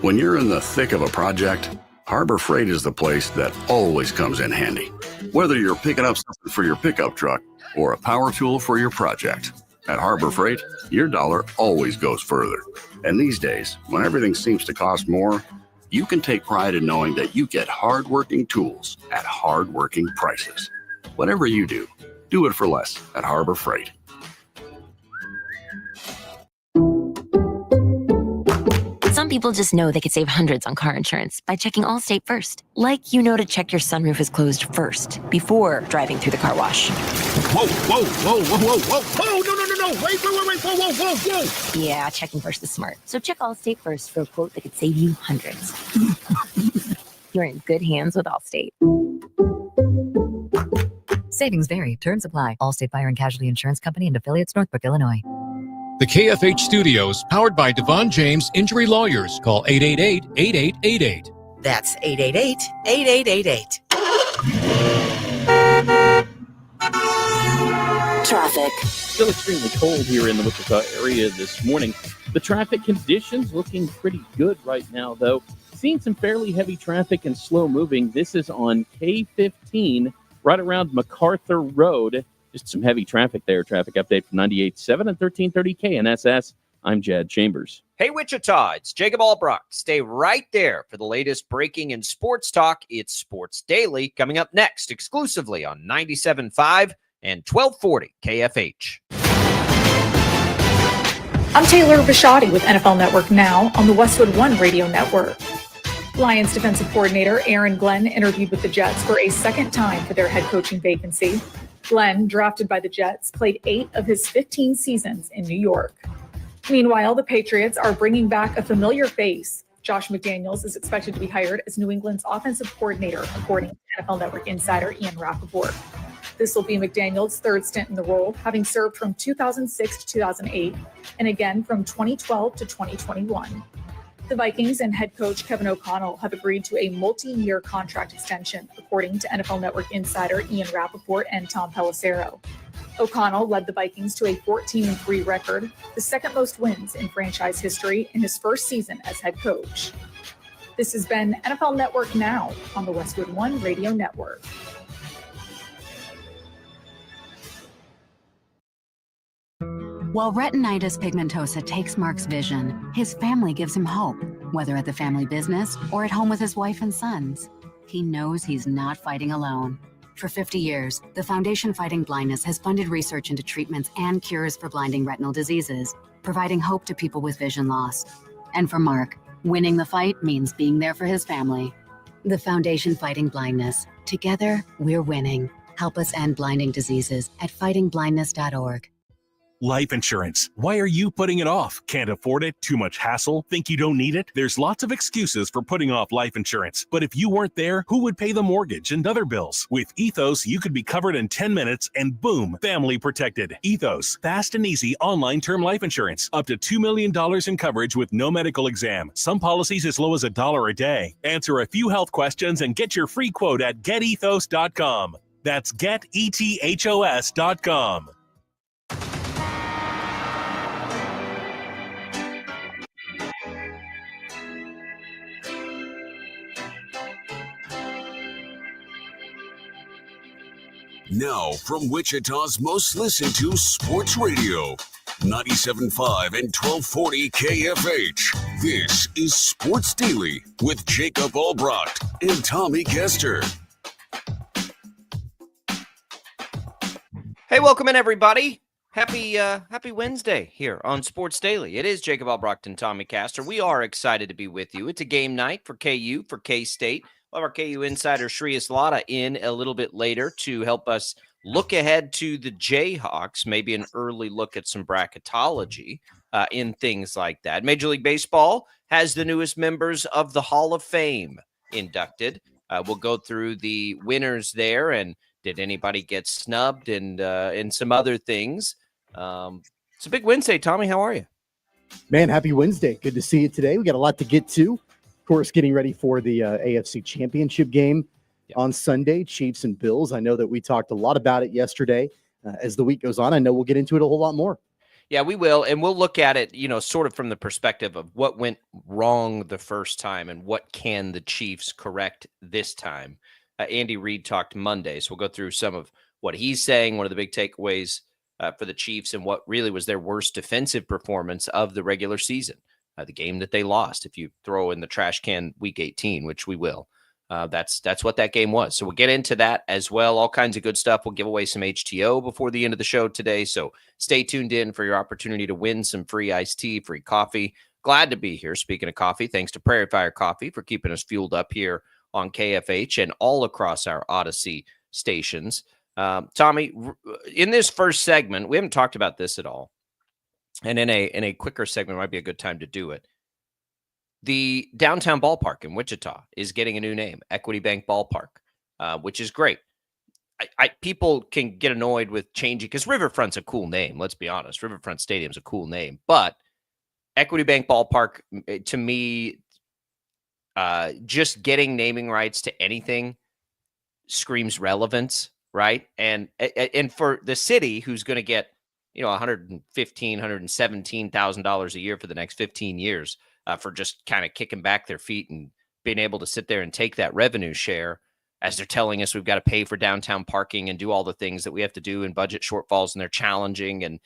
When you're in the thick of a project, Harbor Freight is the place that always comes in handy. Whether you're picking up something for your pickup truck or a power tool for your project, at Harbor Freight, your dollar always goes further. And these days, when everything seems to cost more, you can take pride in knowing that you get hard-working tools at hard-working prices. Whatever you do, do it for less at Harbor Freight. Some people just know they could save hundreds on car insurance by checking Allstate first. Like you know to check your sunroof is closed first before driving through the car wash. Whoa, whoa, whoa, whoa, whoa, whoa, whoa, no, wait, whoa, whoa, whoa. Yeah, checking first is smart. So check Allstate first for a quote that could save you hundreds. You're in good hands with Allstate. Savings vary. Terms apply. Allstate Fire and Casualty Insurance Company and affiliates, Northbrook, Illinois. The KFH Studios, powered by Devon James Injury Lawyers. Call 888-8888. That's 888-8888. Traffic. Still extremely cold here in the Wichita area this morning. The traffic conditions looking pretty good right now, though. Seeing some fairly heavy traffic and slow moving. This is on K15, right around MacArthur Road. Just some heavy traffic there. Traffic update from 98.7 and 1330 KNSS. I'm Jad Chambers. Hey, Wichita, it's Jacob Albrock. Stay right there for the latest breaking in sports talk. It's Sports Daily coming up next, exclusively on 97.5 and 1240 KFH. I'm Taylor Bishotti with NFL Network Now on the Westwood One Radio Network. Lions defensive coordinator Aaron Glenn interviewed with the Jets for a second time for their head coaching vacancy. Glenn, drafted by the Jets, played 8 of his 15 seasons in New York. Meanwhile, the Patriots are bringing back a familiar face. Josh McDaniels is expected to be hired as New England's offensive coordinator, according to NFL Network insider Ian Rappaport. This will be McDaniels' third stint in the role, having served from 2006 to 2008 and again from 2012 to 2021. The Vikings and head coach Kevin O'Connell have agreed to a multi-year contract extension, according to NFL Network insider Ian Rappaport and Tom Pelissero. O'Connell led the Vikings to a 14-3 record, the second most wins in franchise history in his first season as head coach. This has been NFL Network Now on the Westwood One Radio Network. While retinitis pigmentosa takes Mark's vision, his family gives him hope, whether at the family business or at home with his wife and sons. He knows he's not fighting alone. For 50 years, the Foundation Fighting Blindness has funded research into treatments and cures for blinding retinal diseases, providing hope to people with vision loss. And for Mark, winning the fight means being there for his family. The Foundation Fighting Blindness. Together, we're winning. Help us end blinding diseases at fightingblindness.org. Life insurance. Why are you putting it off? Can't afford it? Too much hassle? Think you don't need it? There's lots of excuses for putting off life insurance. But if you weren't there, who would pay the mortgage and other bills? With Ethos, you could be covered in 10 minutes and boom, family protected. Ethos, fast and easy online term life insurance. Up to $2 million in coverage with no medical exam. Some policies as low as $1 a day. Answer a few health questions and get your free quote at getethos.com. That's getethos.com. Now, from Wichita's most listened to sports radio, 97.5 and 1240 KFH. This is Sports Daily with Jacob Albrocht and Tommy Kester. Hey, welcome in, everybody. Happy Wednesday here on Sports Daily. It is Jacob Albrocht and Tommy Castor. We are excited to be with you. It's a game night for KU, for K-State. We'll have our KU Insider Shreyas Laddha in a little bit later to help us look ahead to the Jayhawks, maybe an early look at some bracketology in things like that. Major League Baseball has the newest members of the Hall of Fame inducted. We'll go through the winners there and did anybody get snubbed and some other things. It's a big Wednesday, Tommy. How are you? Man, happy Wednesday. Good to see you today. We got a lot to get to. Of course, getting ready for the AFC Championship game on Sunday, Chiefs and Bills. I know that we talked a lot about it yesterday. As the week goes on, I know we'll get into it a whole lot more. Yeah, we will. And we'll look at it, sort of from the perspective of what went wrong the first time and what can the Chiefs correct this time. Andy Reid talked Monday, so we'll go through some of what he's saying, one of the big takeaways for the Chiefs and what really was their worst defensive performance of the regular season, the game that they lost. If you throw in the trash can week 18, which we will, that's what that game was. So we'll get into that as well. All kinds of good stuff. We'll give away some HTO before the end of the show today. So stay tuned in for your opportunity to win some free iced tea, free coffee. Glad to be here. Speaking of coffee, thanks to Prairie Fire Coffee for keeping us fueled up here on KFH and all across our Odyssey stations. Tommy, in this first segment, we haven't talked about this at all. And in a quicker segment, might be a good time to do it. The downtown ballpark in Wichita is getting a new name, Equity Bank Ballpark, which is great. People can get annoyed with changing because Riverfront's a cool name. Let's be honest. Riverfront Stadium's a cool name. But Equity Bank Ballpark, to me, just getting naming rights to anything screams relevance, right? And for the city, who's going to get $115,000, $117,000 a year for the next 15 years for just kind of kicking back their feet and being able to sit there and take that revenue share, as they're telling us we've got to pay for downtown parking and do all the things that we have to do in budget shortfalls, and they're challenging and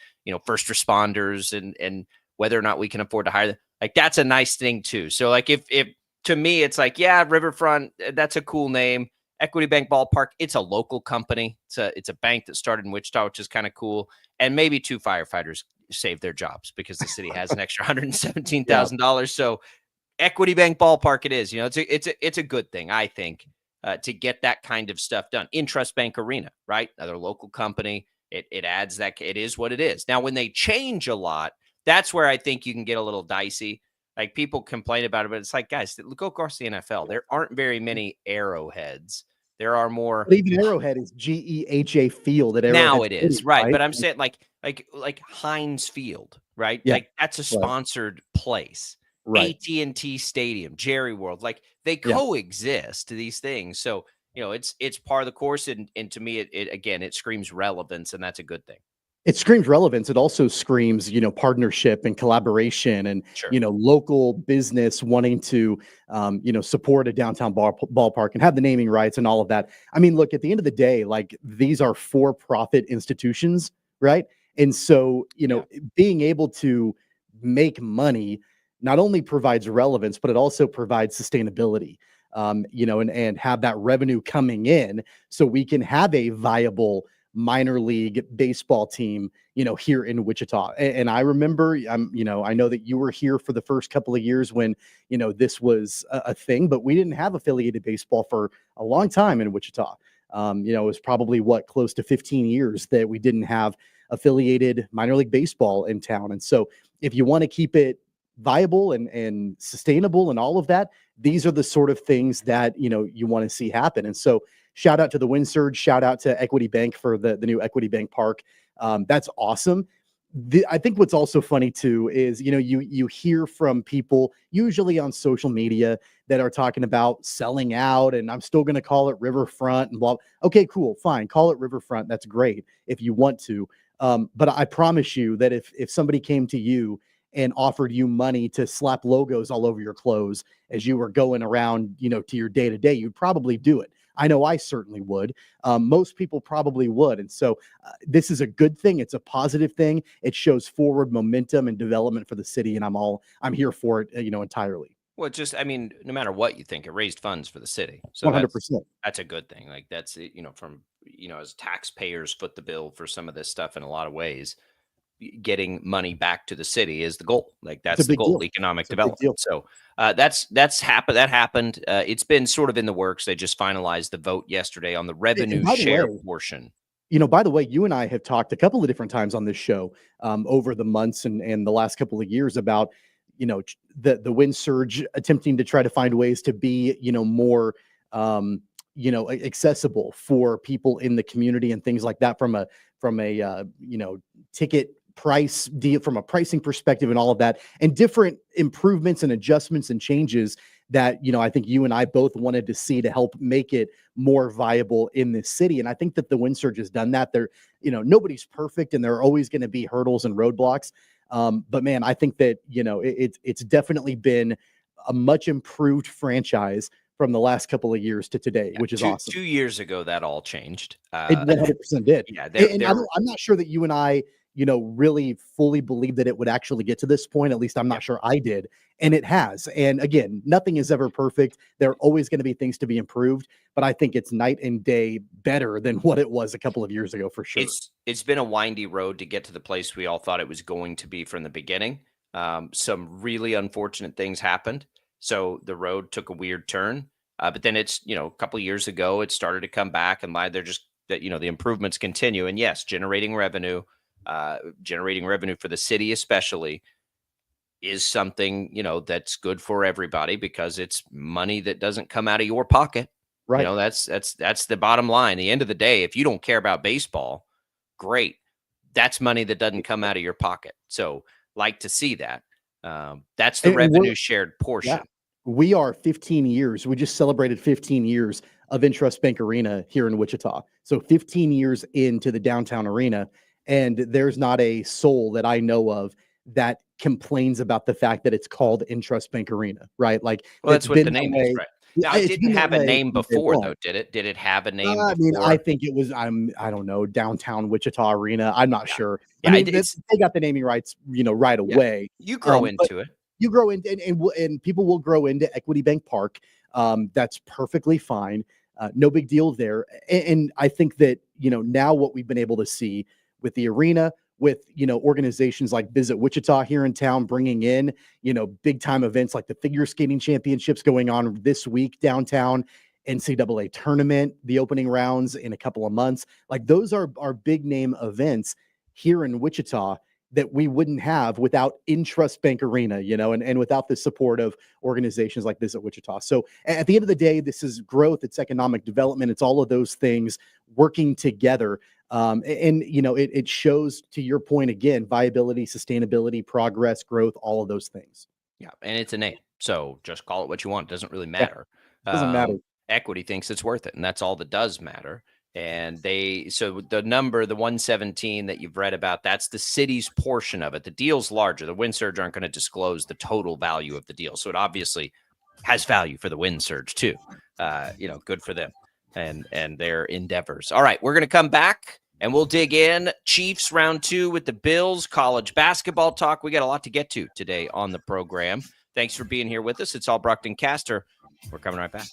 first responders and whether or not we can afford to hire them. Like, that's a nice thing too. So like if to me, it's like, yeah, Riverfront, that's a cool name. Equity Bank Ballpark, it's a local company. It's a bank that started in Wichita, which is kind of cool. And maybe 2 firefighters saved their jobs because the city has an extra $117,000. So Equity Bank Ballpark, it is. It's a good thing, I think, to get that kind of stuff done. Intrust Bank Arena, right? Another local company. It adds that. It is what it is. Now, when they change a lot, that's where I think you can get a little dicey. Like, people complain about it, but it's like, guys, go across the NFL. There aren't very many Arrowheads. There are more. But even Arrowhead is GEHA Field. At now Arrowhead it is, City, right? But I'm saying like Heinz Field, right? Yeah, like that's a sponsored place. Right. AT&T Stadium, Jerry World, like they coexist, these things. So it's part of the course, and to me, it screams relevance, and that's a good thing. It screams relevance. It also screams, partnership and collaboration and, local business wanting to, support a downtown ballpark and have the naming rights and all of that. I mean, look, at the end of the day, like, these are for-profit institutions, right? And so, being able to make money not only provides relevance, but it also provides sustainability, and have that revenue coming in so we can have a viable minor league baseball team, here in Wichita. And I remember, I know that you were here for the first couple of years when, this was a thing, but we didn't have affiliated baseball for a long time in Wichita. It was probably close to 15 years that we didn't have affiliated minor league baseball in town. And so if you want to keep it viable and sustainable and all of that, these are the sort of things that, you want to see happen. And so shout out to the Wind Surge, shout out to Equity Bank for the new Equity Bank Park. That's awesome. I think what's also funny too is, you hear from people usually on social media that are talking about selling out, and I'm still going to call it Riverfront and blah. Okay, cool. Fine. Call it Riverfront. That's great if you want to. But I promise you that if somebody came to you and offered you money to slap logos all over your clothes as you were going around, to your day to day, you'd probably do it. I know I certainly would. Most people probably would. And so this is a good thing. It's a positive thing. It shows forward momentum and development for the city. And I'm here for it, entirely. Well, no matter what you think, it raised funds for the city. So 100%. That's a good thing. Like, that's, from, as taxpayers foot the bill for some of this stuff in a lot of ways, getting money back to the city is the goal. Like, that's the goal, economic development. So that happened. It's been sort of in the works. They just finalized the vote yesterday on the revenue share portion. By the way, you and I have talked a couple of different times on this show over the months and the last couple of years about, the Wind Surge attempting to try to find ways to be, more, accessible for people in the community and things like that from a ticket price deal from a pricing perspective and all of that, and different improvements and adjustments and changes that, I think you and I both wanted to see to help make it more viable in this city. And I think that the Wind Surge has done that. Nobody's perfect and there are always going to be hurdles and roadblocks. But man, I think that, it's definitely been a much improved franchise from the last couple of years to today, which is awesome. 2 years ago, that all changed. It 100% did. Yeah, and I'm not sure that you and I, really fully believed that it would actually get to this point. At least I'm not sure I did. And it has. And again, nothing is ever perfect. There are always going to be things to be improved, but I think it's night and day better than what it was a couple of years ago for sure. It's been a windy road to get to the place we all thought it was going to be from the beginning. Some really unfortunate things happened. So the road took a weird turn. But then it's, a couple of years ago, it started to come back, and they're just that, the improvements continue. And yes, generating revenue for the city especially is something, that's good for everybody because it's money that doesn't come out of your pocket. Right. That's the bottom line. At the end of the day, if you don't care about baseball, great. That's money that doesn't come out of your pocket. So like to see that. That's the revenue shared portion. Yeah. We are 15 years. We just celebrated 15 years of Intrust Bank Arena here in Wichita. So 15 years into the downtown arena. And there's not a soul that I know of that complains about the fact that it's called Intrust Bank Arena, right? Like, that's what the name is, right? Now, it didn't have a name before, though, did it? Did it have a name? I mean, I think it was, I don't know, Downtown Wichita Arena. I'm not sure. I mean, they got the naming rights, right away. You grow into it. You grow into, and people will grow into Equity Bank Park. That's perfectly fine. No big deal there. And I think that, now what we've been able to see with the arena, with, organizations like Visit Wichita here in town, bringing in, big time events like the figure skating championships going on this week downtown, NCAA tournament, the opening rounds in a couple of months. Like, those are big name events here in Wichita that we wouldn't have without Intrust Bank Arena, and without the support of organizations like Visit Wichita. So at the end of the day, this is growth, it's economic development, it's all of those things working together. It shows, to your point again, viability, sustainability, progress, growth, all of those things. Yeah, and it's a name. So just call it what you want. It doesn't really matter. Yeah, it doesn't matter. Equity thinks it's worth it, and that's all that does matter. And so the number, the 117 that you've read about, that's the city's portion of it. The deal's larger. The Wind Surge aren't going to disclose the total value of the deal. So it obviously has value for the Wind Surge too. Good for them and their endeavors. All right, we're going to come back and we'll dig in. Chiefs round 2 with the Bills, college basketball talk. We got a lot to get to today on the program. Thanks for being here with us. It's all Brockton Caster. We're coming right back.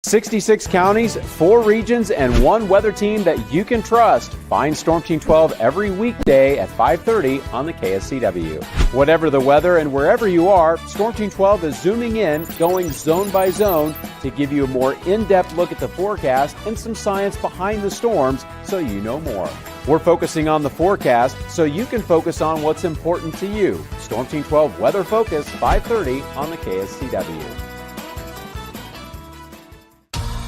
66 counties, 4 regions, and 1 weather team that you can trust. Find Storm Team 12 every weekday at 5:30 on the KSCW. Whatever the weather and wherever you are, Storm Team 12 is zooming in, going zone by zone to give you a more in-depth look at the forecast and some science behind the storms so you know more. We're focusing on the forecast so you can focus on what's important to you. Storm Team 12 Weather Focus, 5:30 on the KSCW.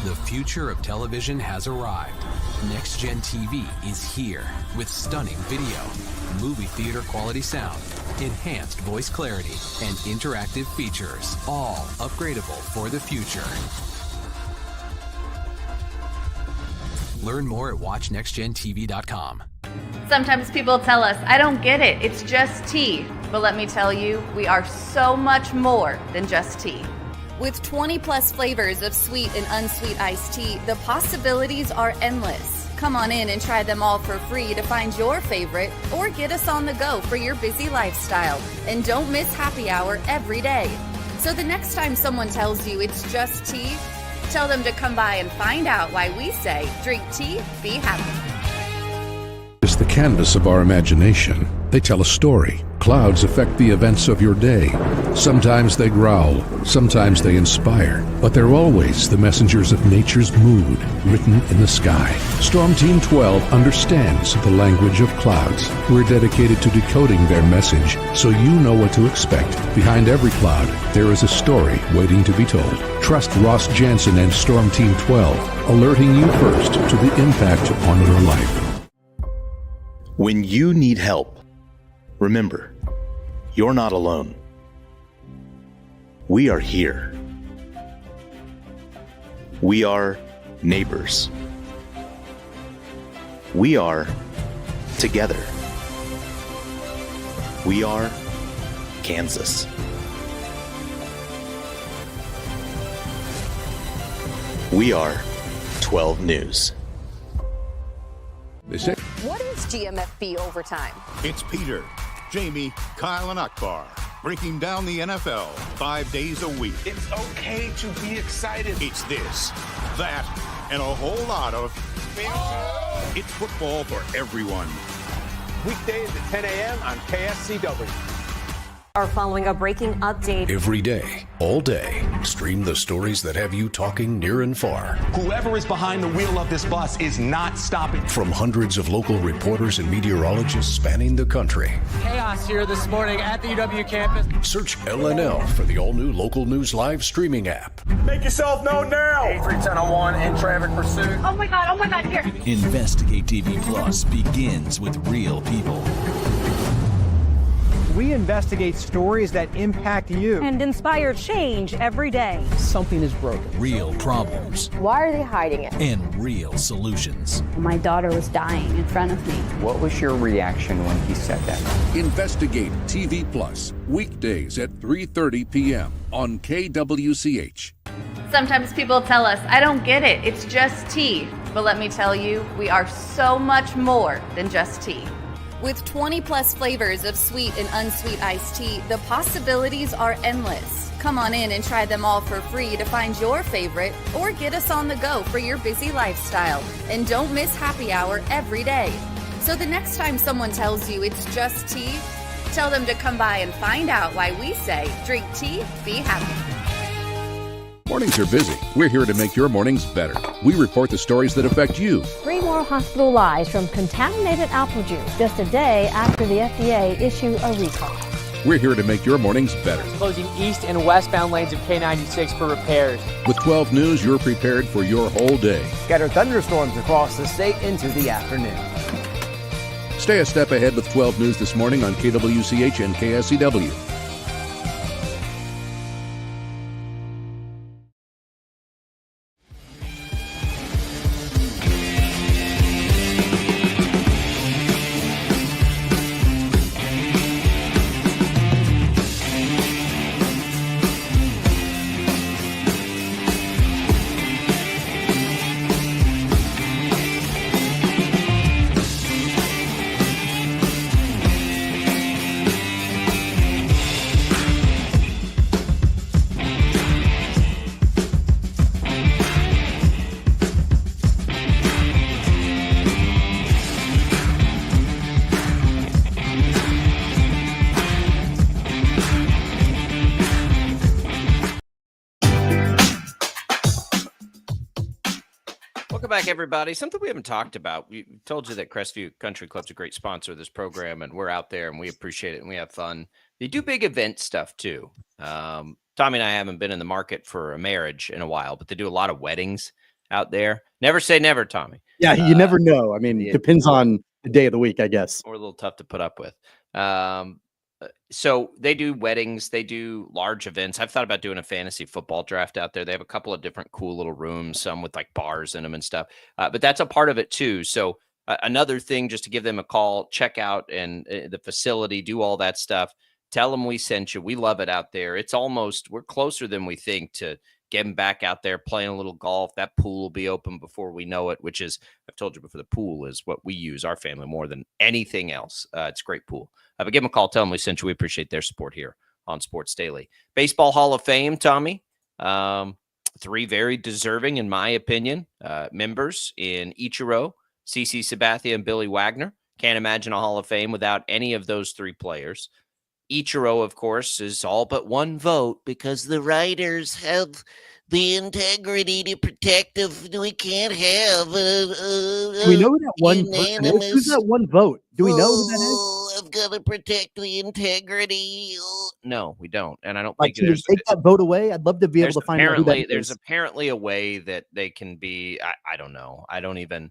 The future of television has arrived. Next Gen TV is here with stunning video, movie theater quality sound, enhanced voice clarity, and interactive features, all upgradable for the future. Learn more at watchnextgentv.com. Sometimes people tell us, I don't get it, it's just tea. But let me tell you, we are so much more than just tea. With 20 plus flavors of sweet and unsweet iced tea, the possibilities are endless. Come on in and try them all for free to find your favorite, or get us on the go for your busy lifestyle. And don't miss happy hour every day. So the next time someone tells you it's just tea, tell them to come by and find out why we say, drink tea, be happy. It's the canvas of our imagination. They tell a story, Clouds affect the events of your day. Sometimes they growl, sometimes they inspire, but they're always the messengers of nature's mood written in the sky. Storm Team 12 understands the language of clouds. We're dedicated to decoding their message so you know what to expect. Behind every cloud, there is a story waiting to be told. Trust Ross Jansen and Storm Team 12, alerting you first to the impact on your life. When you need help, remember, you're not alone. We are here. We are neighbors. We are together. We are Kansas. We are 12 News. What is GMFB overtime? It's Peter, Jamie, Kyle, and Akbar breaking down the NFL 5 days a week. It's okay to be excited. It's this, that, and a whole lot of It's football for everyone. Weekdays at 10 a.m. on KSCW. Are following a breaking update. Every day, all day, stream the stories that have you talking near and far. Whoever is behind the wheel of this bus is not stopping. From hundreds of local reporters and meteorologists spanning the country. Chaos here this morning at the UW campus. Search LNL for the all-new Local News Live streaming app. Make yourself known now. 310-01 in traffic pursuit. Oh my God, here. Investigate TV Plus begins with real people. We investigate stories that impact you and inspire change every day. Something is broken. Real problems. Why are they hiding it? And real solutions. My daughter was dying in front of me. What was your reaction when he said that? Investigate TV Plus, weekdays at 3:30 p.m. on KWCH. Sometimes people tell us, I don't get it, it's just tea. But let me tell you, we are so much more than just tea. With 20 plus flavors of sweet and unsweet iced tea, the possibilities are endless. Come on in and try them all for free to find your favorite or get us on the go for your busy lifestyle. And don't miss happy hour every day. So the next time someone tells you it's just tea, tell them to come by and find out why we say drink tea, be happy. Mornings are busy. We're here to make your mornings better. We report the stories that affect you. 3 more hospital lies from contaminated apple juice just a day after the FDA issued a recall. We're here to make your mornings better. Closing east and westbound lanes of K96 for repairs. With 12 News, you're prepared for your whole day. Scattered thunderstorms across the state into the afternoon. Stay a step ahead with 12 News this morning on KWCH and KSCW. Welcome back, everybody. Something we haven't talked about. We told you that Crestview Country Club's a great sponsor of this program, and we're out there, and we appreciate it, and we have fun. They do big event stuff, too. Tommy and I haven't been in the market for a marriage in a while, but they do a lot of weddings out there. Never say never, Tommy. Yeah, you never know. I mean, it depends on the day of the week, I guess. Or a little tough to put up with. So they do weddings, they do large events. I've thought about doing a fantasy football draft out there. They have a couple of different cool little rooms, some with like bars in them and stuff. But that's a part of it too. So another thing, just to give them a call, check out and the facility, do all that stuff. Tell them we sent you. We love it out there. It's almost, we're closer than we think to getting back out there, playing a little golf. That pool will be open before we know it, which is, I've told you before, the pool is what we use, our family, more than anything else. It's a great pool. But give them a call. Tell them we sent you. We appreciate their support here on Sports Daily. Baseball Hall of Fame, Tommy. 3 very deserving, in my opinion, members in Ichiro, CC Sabathia, and Billy Wagner. Can't imagine a Hall of Fame without any of those 3 players. Ichiro, of course, is all but one vote because the writers have the integrity to protect we can't have Do we know who that one person is? Who's that one vote? Do we know who that is? I've got to protect the integrity. No, we don't. And I don't Like, think can we take that vote away? I'd love to be able to find out who that is. There's apparently a way that they can be. I don't know. I don't even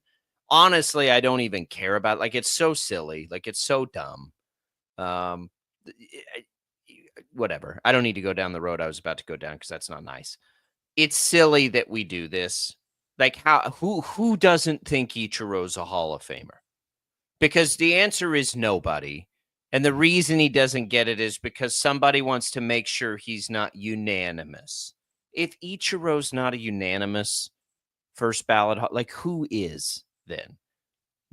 care about it. Like, it's so silly. Like, it's so dumb. Whatever. I don't need to go down the road I was about to go down because that's not nice. It's silly that we do this. Like, who doesn't think Ichiro's a Hall of Famer? Because the answer is nobody. And the reason he doesn't get it is because somebody wants to make sure he's not unanimous. If Ichiro's not a unanimous first ballot, like, who is then?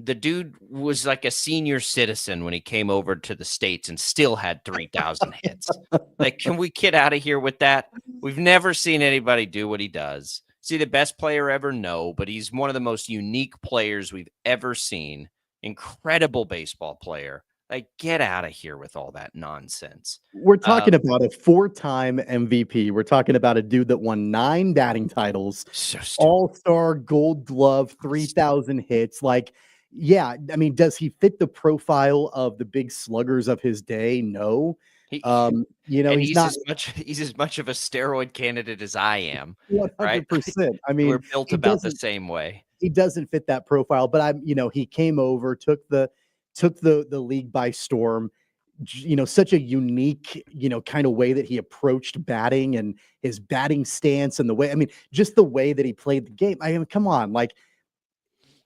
The dude was like a senior citizen when he came over to the States and still had 3,000 hits. Like, can we get out of here with that? We've never seen anybody do what he does. Is he the best player ever? No, but he's one of the most unique players we've ever seen. Incredible baseball player. Like, get out of here with all that nonsense. We're talking about a 4-time MVP. We're talking about a dude that won 9 batting titles, All-Star, Gold Glove, 3,000 hits. Like, yeah, I mean, does he fit the profile of the big sluggers of his day? No. He's not. He's as much of a steroid candidate as I am. 100%. Right? I mean, we're built about the same way. He doesn't fit that profile, but he came over, took the league by storm. Such a unique, kind of way that he approached batting and his batting stance and the way, just the way that he played the game. Come on, like,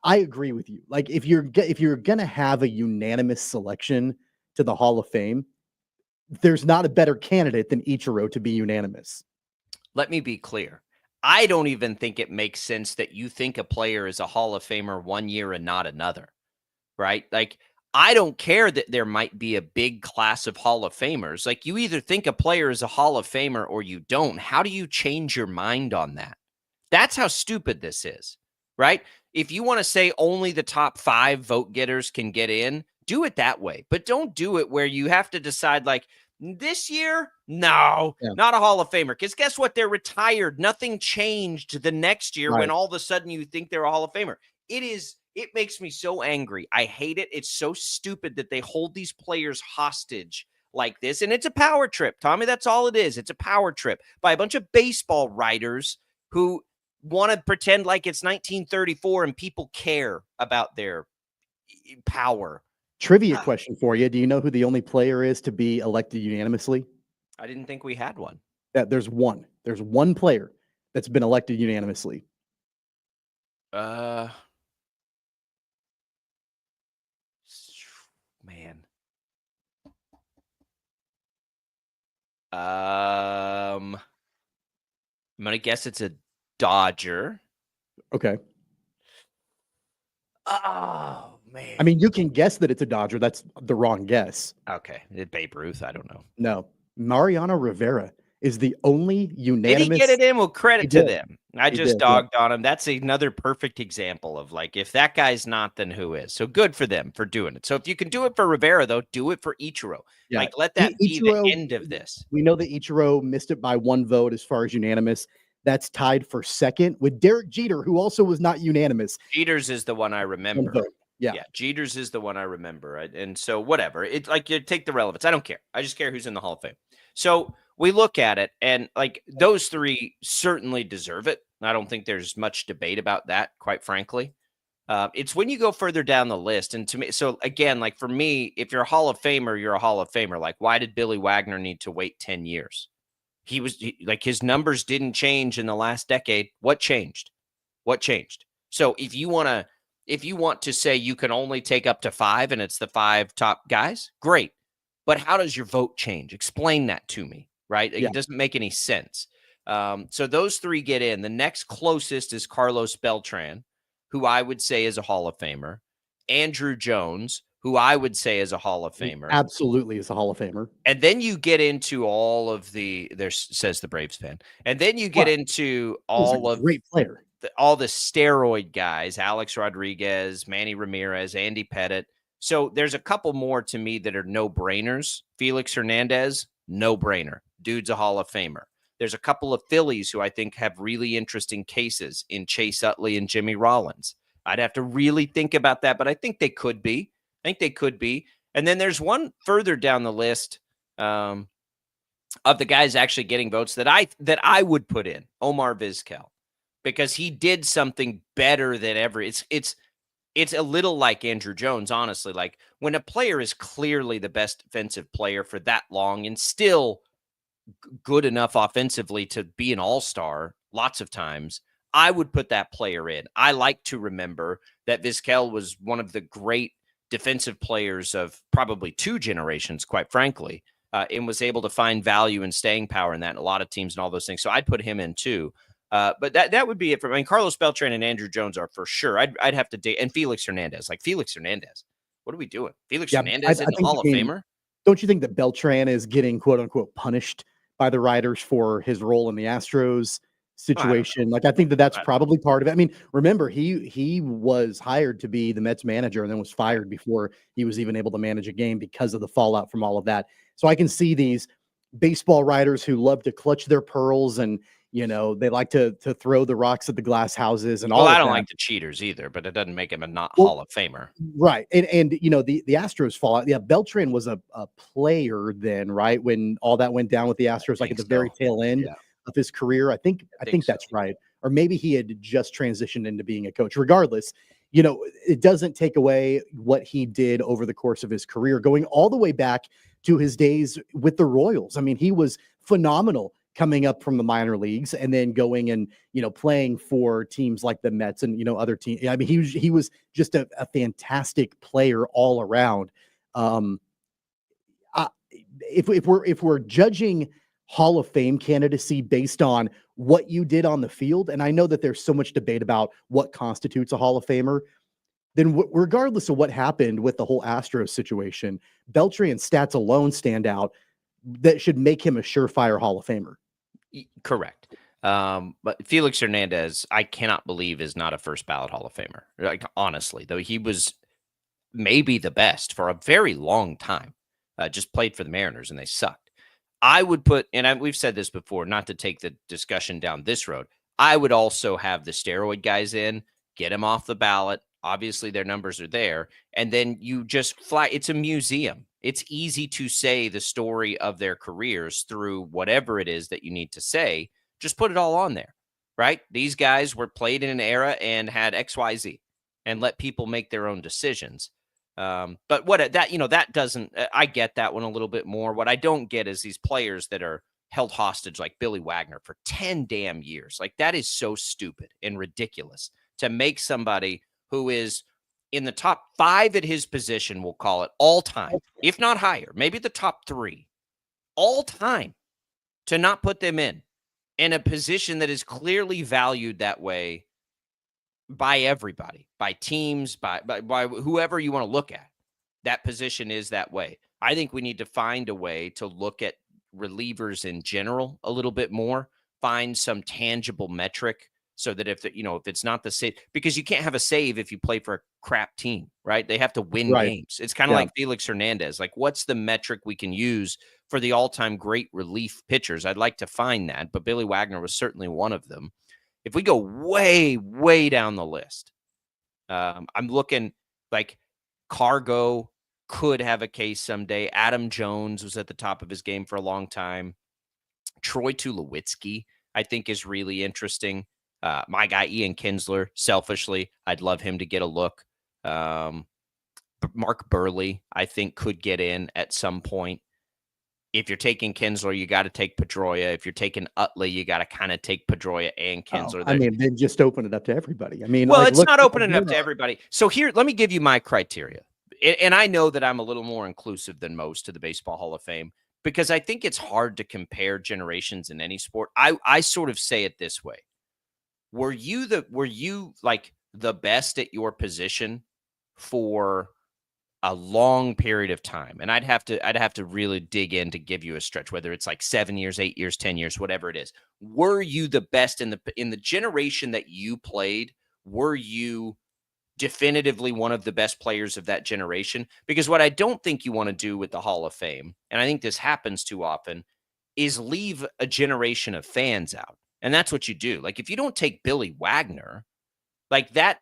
I agree with you. Like, if you're going to have a unanimous selection to the Hall of Fame, there's not a better candidate than Ichiro to be unanimous. Let me be clear. I don't even think it makes sense that you think a player is a Hall of Famer one year and not another, right? Like, I don't care that there might be a big class of Hall of Famers. Like, you either think a player is a Hall of Famer or you don't. How do you change your mind on that? That's how stupid this is, right? If you want to say only the top 5 vote getters can get in, do it that way. But don't do it where you have to decide, like, this year, no, not a Hall of Famer. Because guess what? They're retired. Nothing changed the next year when all of a sudden you think they're a Hall of Famer. It makes me so angry. I hate it. It's so stupid that they hold these players hostage like this. And it's a power trip, Tommy. That's all it is. It's a power trip by a bunch of baseball writers who want to pretend like it's 1934 and people care about their power. Trivia question for you. Do you know who the only player is to be elected unanimously? I didn't think we had one. Yeah, there's one. There's one player that's been elected unanimously. Man. I'm gonna guess it's a Dodger. Okay. Oh man. I mean, you can guess that it's a Dodger. That's the wrong guess. Okay. Babe Ruth. I don't know. No. Mariano Rivera is the only unanimous. Did he get it in? Well, credit to them. I He just did, dogged on him. That's another perfect example of, like, if that guy's not, then who is? So good for them for doing it. So if you can do it for Rivera, though, do it for Ichiro. Yeah. Like, let that be the end of this. We know that Ichiro missed it by 1 vote as far as unanimous. That's tied for second with Derek Jeter, who also was not unanimous. Jeter's is the one I remember. 1 vote. Yeah. Jeter's is the one I remember. And so whatever. It's like, you take the relevance. I don't care. I just care who's in the Hall of Fame. So we look at it, and like, those 3 certainly deserve it. I don't think there's much debate about that, quite frankly. It's when you go further down the list. And to me, so again, like, for me, if you're a Hall of Famer, you're a Hall of Famer. Like, why did Billy Wagner need to wait 10 years? His numbers didn't change in the last decade. What changed? So if you want to say you can only take up to 5 and it's the 5 top guys, great. But how does your vote change? Explain that to me, right? It doesn't make any sense. So those 3 get in. The next closest is Carlos Beltran, who I would say is a Hall of Famer. Andrew Jones, who I would say is a Hall of Famer. Absolutely is a Hall of Famer. And then you get into all of says the Braves fan. And then you get into all of great player. All the steroid guys, Alex Rodriguez, Manny Ramirez, Andy Pettit. So there's a couple more to me that are no-brainers. Felix Hernandez, no-brainer. Dude's a Hall of Famer. There's a couple of Phillies who I think have really interesting cases in Chase Utley and Jimmy Rollins. I'd have to really think about that, but I think they could be. And then there's one further down the list of the guys actually getting votes that I would put in, Omar Vizquel, because he did something better than ever. It's a little like Andrew Jones, honestly. Like when a player is clearly the best defensive player for that long and still good enough offensively to be an all-star lots of times, I would put that player in. I like to remember that Vizquel was one of the great defensive players of probably 2 generations, quite frankly, and was able to find value and staying power in that in a lot of teams and all those things. So I'd put him in too. But that would be it for, Carlos Beltran and Andrew Jones are for sure. I'd have to date, and Felix Hernandez. Like Felix Hernandez, what are we doing? Felix Hernandez in the Hall of Famer? Don't you think that Beltran is getting quote unquote punished by the writers for his role in the Astros situation? I think that's probably part of it. I mean, remember he was hired to be the Mets manager and then was fired before he was even able to manage a game because of the fallout from all of that. So I can see these baseball writers who love to clutch their pearls and they like to throw the rocks at the glass houses and all. Well, I don't like the cheaters either, but it doesn't make him a not Hall of Famer, right? And the Astros fallout. Yeah, Beltran was a player then, right? When all that went down with the Astros, like at the very tail end of his career. I think that's right. Or maybe he had just transitioned into being a coach. Regardless, it doesn't take away what he did over the course of his career, going all the way back to his days with the Royals. I mean, he was phenomenal coming up from the minor leagues and then going and, playing for teams like the Mets and, other teams. I mean, he was just a fantastic player all around. If we're judging Hall of Fame candidacy based on what you did on the field, and I know that there's so much debate about what constitutes a Hall of Famer, then regardless of what happened with the whole Astros situation, Beltran's stats alone stand out that should make him a surefire Hall of Famer. Correct. But Felix Hernandez, I cannot believe is not a first ballot Hall of Famer. Like, honestly, though he was maybe the best for a very long time, just played for the Mariners and they sucked. I would put, and we've said this before, not to take the discussion down this road, I would also have the steroid guys in, get them off the ballot. Obviously, their numbers are there. And then you just fly. It's a museum. It's easy to say the story of their careers through whatever it is that you need to say. Just put it all on there, right? These guys were played in an era and had XYZ and let people make their own decisions. But that doesn't, I get that one a little bit more. What I don't get is these players that are held hostage like Billy Wagner for 10 damn years. Like, that is so stupid and ridiculous to make somebody who is in the top 5 at his position, we'll call it, all time, if not higher, maybe the top 3 all time, to not put them in a position that is clearly valued that way by everybody, by teams, by whoever you want to look at. That position is that way. I think we need to find a way to look at relievers in general a little bit more, find some tangible metric so that if it's not the save, because you can't have a save if you play for a crap team, right? They have to win games. It's kind of like Felix Hernandez. Like, what's the metric we can use for the all-time great relief pitchers? I'd like to find that, but Billy Wagner was certainly one of them. If we go way, way down the list, I'm looking like Cargo could have a case someday. Adam Jones was at the top of his game for a long time. Troy Tulowitzki, I think, is really interesting. My guy, Ian Kinsler, selfishly, I'd love him to get a look. Mark Burley, I think, could get in at some point. If you're taking Kinsler, you got to take Pedroia. If you're taking Utley, you got to kind of take Pedroia and Kinsler. Then just open it up to everybody. Well, it's not opening it up to everybody. So here, let me give you my criteria. And I know that I'm a little more inclusive than most to the Baseball Hall of Fame because I think it's hard to compare generations in any sport. I sort of say it this way. Were you like the best at your position for a long period of time? And I'd have to really dig in to give you a stretch, whether it's like 7 years, 8 years, 10 years, whatever it is. Were you the best in the generation that you played? Were you definitively one of the best players of that generation. Because what I don't think you want to do with the Hall of Fame, and I think this happens too often, is leave a generation of fans out. And that's what you do. Like, if you don't take Billy Wagner, like that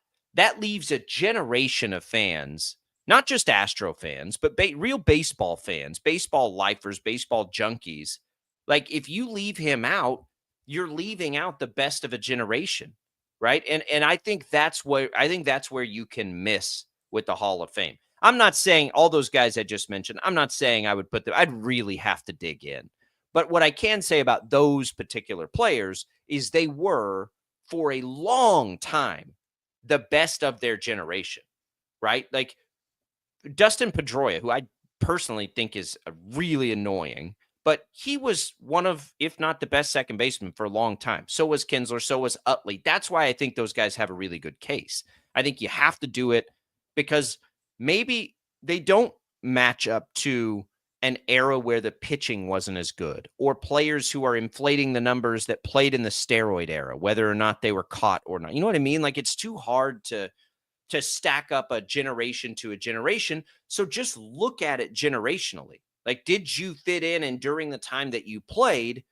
leaves a generation of fans, not just Astro fans, but real baseball fans, baseball lifers, baseball junkies. Like, if you leave him out, you're leaving out the best of a generation, right? And I think that's where you can miss with the Hall of Fame. I'm not saying all those guys I just mentioned, I'm not saying I would put them, I'd really have to dig in. But what I can say about those particular players is they were, for a long time, the best of their generation, right? Like Dustin Pedroia, who I personally think is really annoying, but he was one of, if not the best second baseman for a long time. So was Kinsler, so was Utley. That's why I think those guys have a really good case. I think you have to do it because maybe they don't match up to an era where the pitching wasn't as good, or players who are inflating the numbers that played in the steroid era, whether or not they were caught or not. You know what I mean? Like, it's too hard to stack up a generation to a generation. So just look at it generationally. Like, did you fit in? And during the time that you played,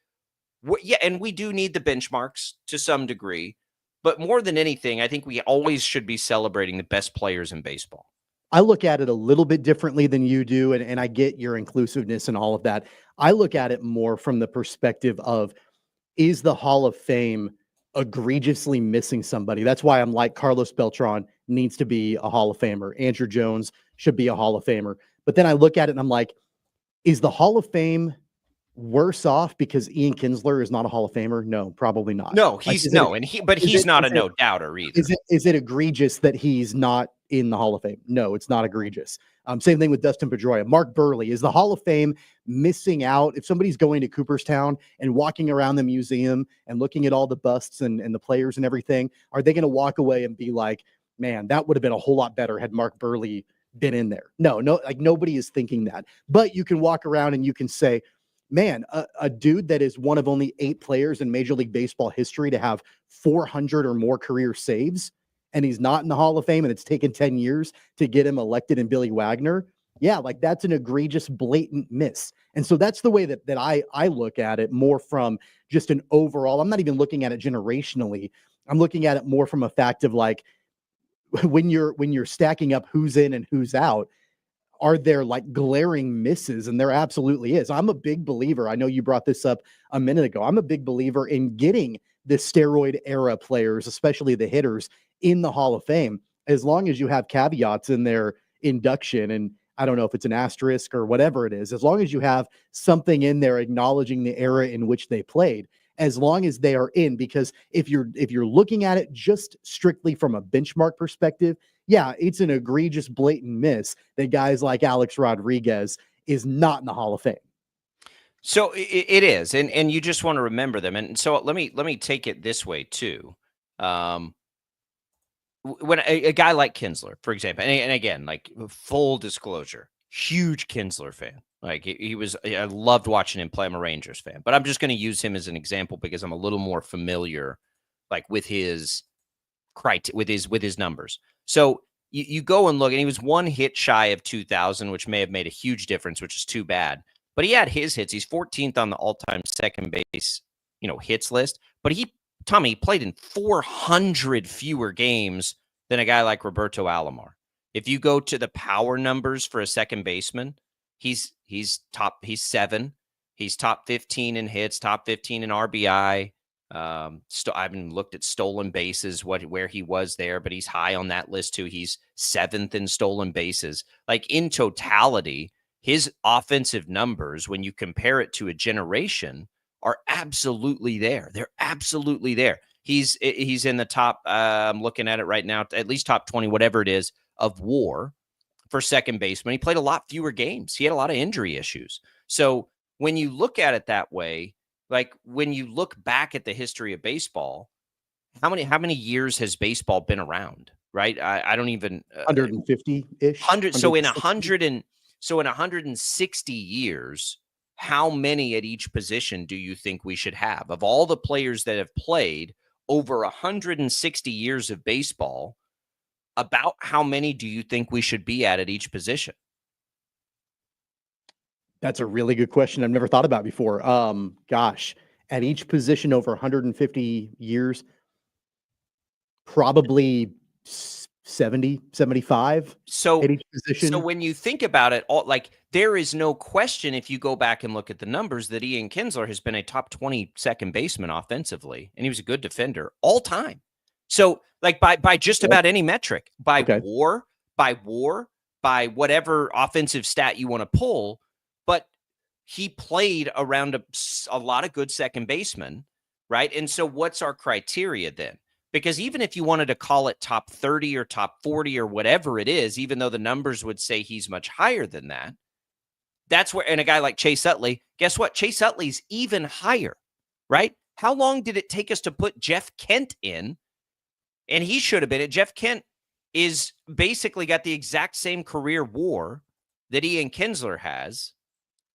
yeah, and we do need the benchmarks to some degree, but more than anything, I think we always should be celebrating the best players in baseball. I look at it a little bit differently than you do, and I get your inclusiveness and all of that. I look at it more from the perspective of, is the Hall of Fame egregiously missing somebody? That's why I'm like, Carlos Beltran needs to be a Hall of Famer. Andrew Jones should be a Hall of Famer. But then I look at it and I'm like, is the Hall of Fame worse off because Ian Kinsler is not a Hall of Famer? No, probably not. No, he's he's not a no doubter either. Is it egregious that he's not in the Hall of Fame? No, it's not egregious. Same thing with Dustin Pedroia. Mark Burley, is the Hall of Fame missing out? If somebody's going to Cooperstown and walking around the museum and looking at all the busts and the players and everything, are they going to walk away and be like, man, that would have been a whole lot better had Mark Burley been in there? No, like nobody is thinking that. But you can walk around and you can say, man, a dude that is one of only 8 players in Major League Baseball history to have 400 or more career saves, and he's not in the Hall of Fame, and it's taken 10 years to get him elected in Billy Wagner. Yeah, like that's an egregious, blatant miss. And so that's the way that I look at it, more from just an overall. I'm not even looking at it generationally. I'm looking at it more from a fact of like, when you're stacking up who's in and who's out, are there like glaring misses? And there absolutely is. I'm a big believer. I know you brought this up a minute ago. I'm a big believer in getting the steroid era players, especially the hitters, in the Hall of Fame, as long as you have caveats in their induction. And I don't know if it's an asterisk or whatever it is, as long as you have something in there acknowledging the era in which they played, as long as they are in. Because if you're looking at it just strictly from a benchmark perspective, yeah, it's an egregious, blatant miss that guys like Alex Rodriguez is not in the Hall of Fame. So it is, and you just want to remember them. And so let me take it this way too. When a guy like Kinsler, for example, and again, like full disclosure, huge Kinsler fan. Like I loved watching him play. I'm a Rangers fan, but I'm just going to use him as an example because I'm a little more familiar, like with his numbers. So you go and look, and he was 1 hit shy of 2,000, which may have made a huge difference, which is too bad. But he had his hits. He's 14th on the all-time second base, hits list. But he played in 400 fewer games than a guy like Roberto Alomar. If you go to the power numbers for a second baseman, he's 7. He's top 15 in hits, top 15 in RBI. I haven't looked at stolen bases, where he was there, but he's high on that list too. He's 7th in stolen bases. Like in totality, his offensive numbers, when you compare it to a generation, are absolutely there. They're absolutely there. He's in the top, I'm looking at it right now, at least top 20, whatever it is, of WAR for second baseman. He played a lot fewer games. He had a lot of injury issues. So when you look at it that way, like when you look back at the history of baseball, how many years has baseball been around? Right? I don't even 150-ish. 100. So in 160 years, how many at each position do you think we should have? Of all the players that have played over 160 years of baseball, about how many do you think we should be at each position? That's a really good question I've never thought about before. Gosh, at each position over 150 years, probably 70, 75 at each position. So when you think about it, there is no question if you go back and look at the numbers that Ian Kinsler has been a top 20 second baseman offensively, and he was a good defender all time. So by just about any metric, by WAR, by whatever offensive stat you want to pull, but he played around a lot of good second basemen, right? And so what's our criteria then? Because even if you wanted to call it top 30 or top 40 or whatever it is, even though the numbers would say he's much higher than that, that's where, and a guy like Chase Utley, guess what? Chase Utley's even higher, right? How long did it take us to put Jeff Kent in? And he should have been it. Jeff Kent is basically got the exact same career WAR that Ian Kinsler has.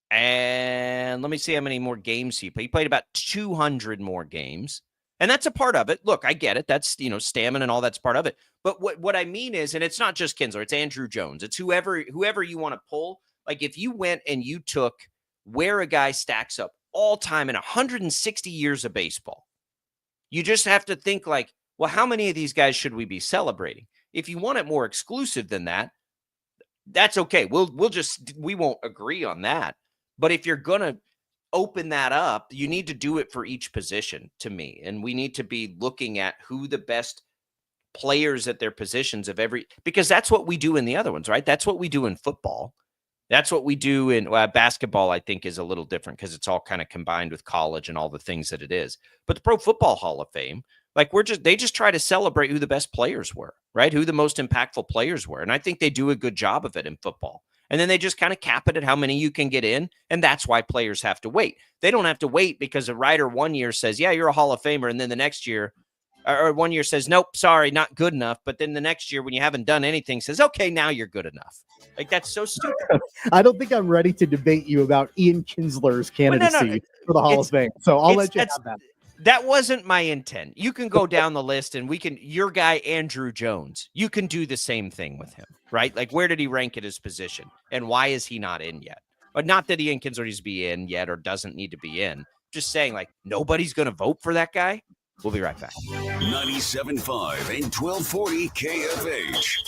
And let me see how many more games he played. He played about 200 more games. And that's a part of it. Look, I get it. That's, stamina and all that's part of it. But what I mean is, and it's not just Kinsler, it's Andrew Jones. It's whoever you want to pull. Like if you went and you took where a guy stacks up all time in 160 years of baseball, you just have to think like, well, how many of these guys should we be celebrating? If you want it more exclusive than that, that's okay. We won't agree on that. But if you're going to open that up, you need to do it for each position to me. And we need to be looking at who the best players at their positions because that's what we do in the other ones, right? That's what we do in football. That's what we do in basketball, I think is a little different because it's all kind of combined with college and all the things that it is. But the Pro Football Hall of Fame, they just try to celebrate who the best players were, right? Who the most impactful players were. And I think they do a good job of it in football. And then they just kind of cap it at how many you can get in. And that's why players have to wait. They don't have to wait because a writer one year says, yeah, you're a Hall of Famer. And then the next year, or one year says, nope, sorry, not good enough. But then the next year when you haven't done anything says, okay, now you're good enough. Like, that's so stupid. I don't think I'm ready to debate you about Ian Kinsler's candidacy for the Hall of Fame. So I'll let you have that. That wasn't my intent. You can go down the list and your guy, Andrew Jones, you can do the same thing with him, right? Like, where did he rank at his position? And why is he not in yet? But not that Ian Kinsler needs to be in yet or doesn't need to be in. Just saying, like, nobody's going to vote for that guy. We'll be right back. 97.5 and 1240 KFH.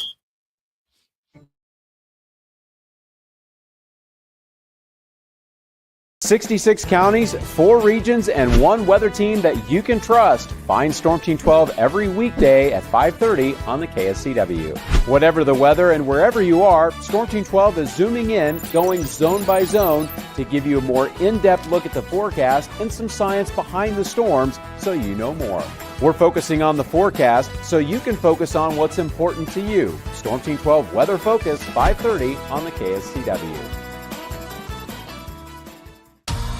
66 counties, 4 regions, and 1 weather team that you can trust. Find Storm Team 12 every weekday at 5:30 on the KSCW. Whatever the weather and wherever you are, Storm Team 12 is zooming in, going zone by zone to give you a more in-depth look at the forecast and some science behind the storms so you know more. We're focusing on the forecast so you can focus on what's important to you. Storm Team 12 Weather Focus, 5:30 on the KSCW.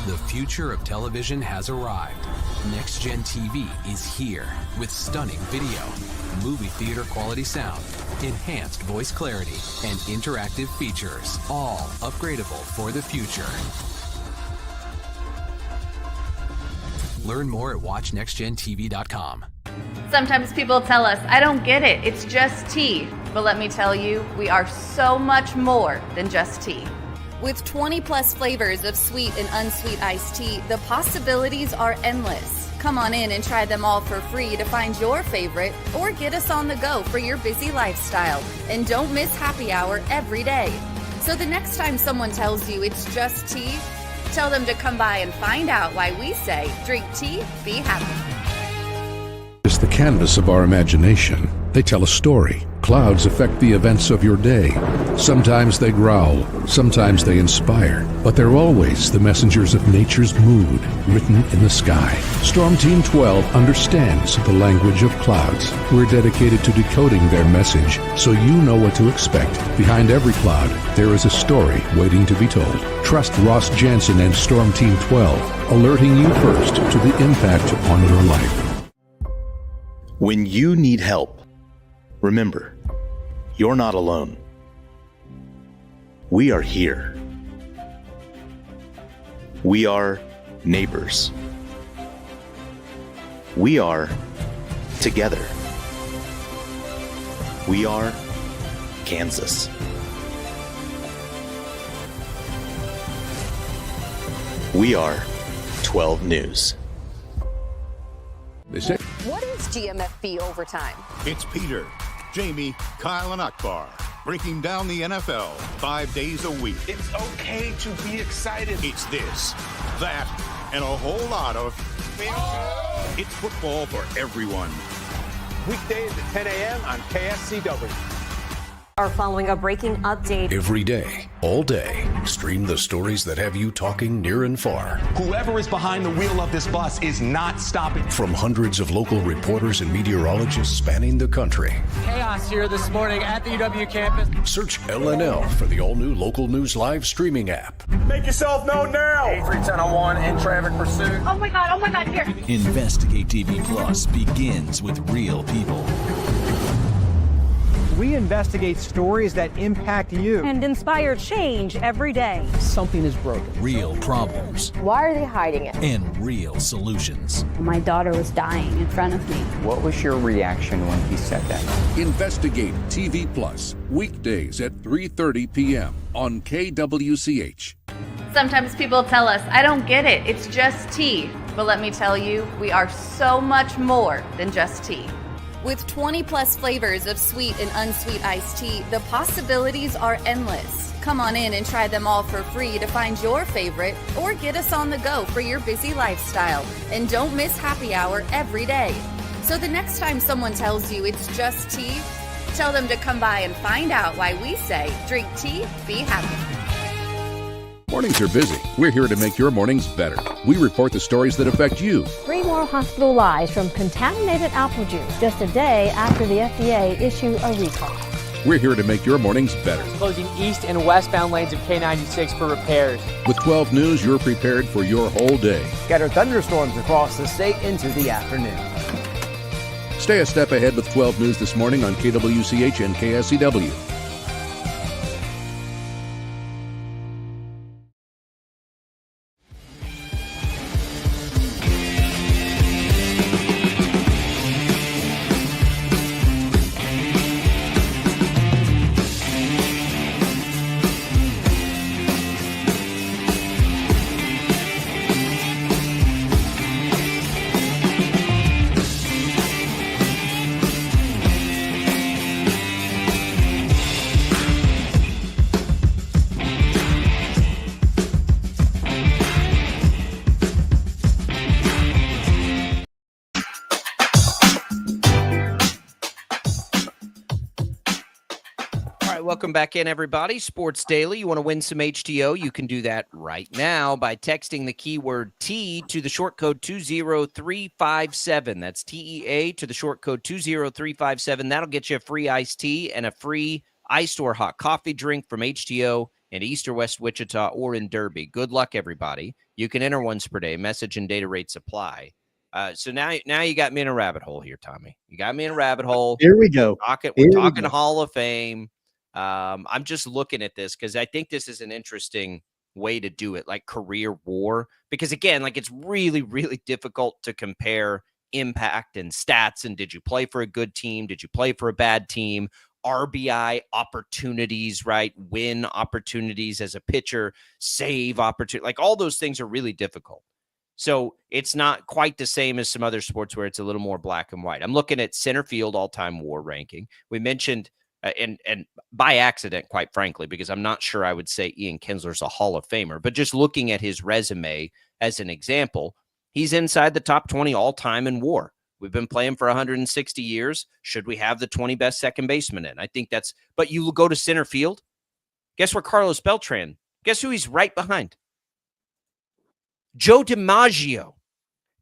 The future of television has arrived. Next Gen TV is here with stunning video, movie theater quality sound, enhanced voice clarity, and interactive features, all upgradable for the future. Learn more at watchnextgentv.com. Sometimes people tell us, I don't get it, it's just tea. But let me tell you, we are so much more than just tea. With 20 plus flavors of sweet and unsweet iced tea, the possibilities are endless. Come on in and try them all for free to find your favorite or get us on the go for your busy lifestyle. And don't miss happy hour every day. So the next time someone tells you it's just tea, tell them to come by and find out why we say drink tea, be happy. It's the canvas of our imagination. They tell a story. Clouds affect the events of your day. Sometimes they growl, sometimes they inspire, but they're always the messengers of nature's mood written in the sky. Storm Team 12 understands the language of clouds. We're dedicated to decoding their message so you know what to expect. Behind every cloud, there is a story waiting to be told. Trust Ross Jansen and Storm Team 12, alerting you first to the impact on your life. When you need help, remember, you're not alone. We are here. We are neighbors. We are together. We are Kansas. We are 12 News. They say, What is GMFB overtime? It's Peter, Jamie, Kyle, and Akbar breaking down the NFL 5 days a week. It's okay to be excited. It's this, that, and a whole lot of. It's football for everyone. Weekdays at 10 a.m. on KSCW. Are following a breaking update. Every day, all day, stream the stories that have you talking near and far. Whoever is behind the wheel of this bus is not stopping. From hundreds of local reporters and meteorologists spanning the country. Chaos here this morning at the UW campus. Search LNL for the all-new Local News Live streaming app. Make yourself known now. 831001 in traffic pursuit. Oh my God, here. Investigate TV Plus begins with real people. We investigate stories that impact you And inspire change every day. Something is broken. Real problems Why are they hiding it? and real solutions. My daughter was dying in front of me. What was your reaction when he said that? Investigate TV Plus, weekdays at 3:30 p.m. on KWCH. Sometimes people tell us, I don't get it, it's just tea. But let me tell you, we are so much more than just tea. With 20 plus flavors of sweet and unsweet iced tea, the possibilities are endless. Come on in and try them all for free to find your favorite or get us on the go for your busy lifestyle. And don't miss happy hour every day. So the next time someone tells you it's just tea, tell them to come by and find out why we say drink tea, be happy. Mornings are busy. We're here to make your mornings better. We report the stories that affect you. 3 more hospitalized from contaminated apple juice just a day after the FDA issued a recall. We're here to make your mornings better. Closing east and westbound lanes of K96 for repairs. With 12 News, you're prepared for your whole day. Scattered thunderstorms across the state into the afternoon. Stay a step ahead with 12 News this morning on KWCH and KSCW. Welcome back in, everybody. Sports Daily. You want to win some HTO? You can do that right now by texting the keyword T to the short code 20357. That's TEA to the short code 20357. That'll get you a free iced tea and a free iced or hot coffee drink from HTO in East or West Wichita or in Derby. Good luck, everybody. You can enter once per day. Message and data rates apply. So now you got me in a rabbit hole here, Tommy. You got me in a rabbit hole. Here we go. We're talking Hall of Fame. I'm just looking at this because I think this is an interesting way to do it, like career war. Because again, like it's really, really difficult to compare impact and stats. And did you play for a good team? Did you play for a bad team? RBI opportunities, right? Win opportunities as a pitcher, save opportunity. Like all those things are really difficult. So it's not quite the same as some other sports where it's a little more black and white. I'm looking at center field all-time WAR ranking. We mentioned and by accident, quite frankly, because I'm not sure I would say Ian Kinsler's a Hall of Famer, but just looking at his resume as an example, he's inside the top 20 all-time in WAR. We've been playing for 160 years. Should we have the 20 best second basemen in? I think that's, but you go to center field. Guess where Carlos Beltran? Guess who he's right behind? Joe DiMaggio.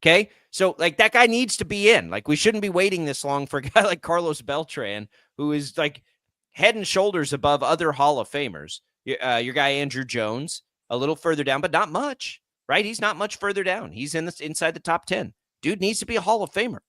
Okay. So like that guy needs to be in. Like we shouldn't be waiting this long for a guy like Carlos Beltran, who is like head and shoulders above other Hall of Famers. Your guy, Andrew Jones, a little further down, but not much, right? He's not much further down. He's inside the top 10. Dude needs to be a Hall of Famer.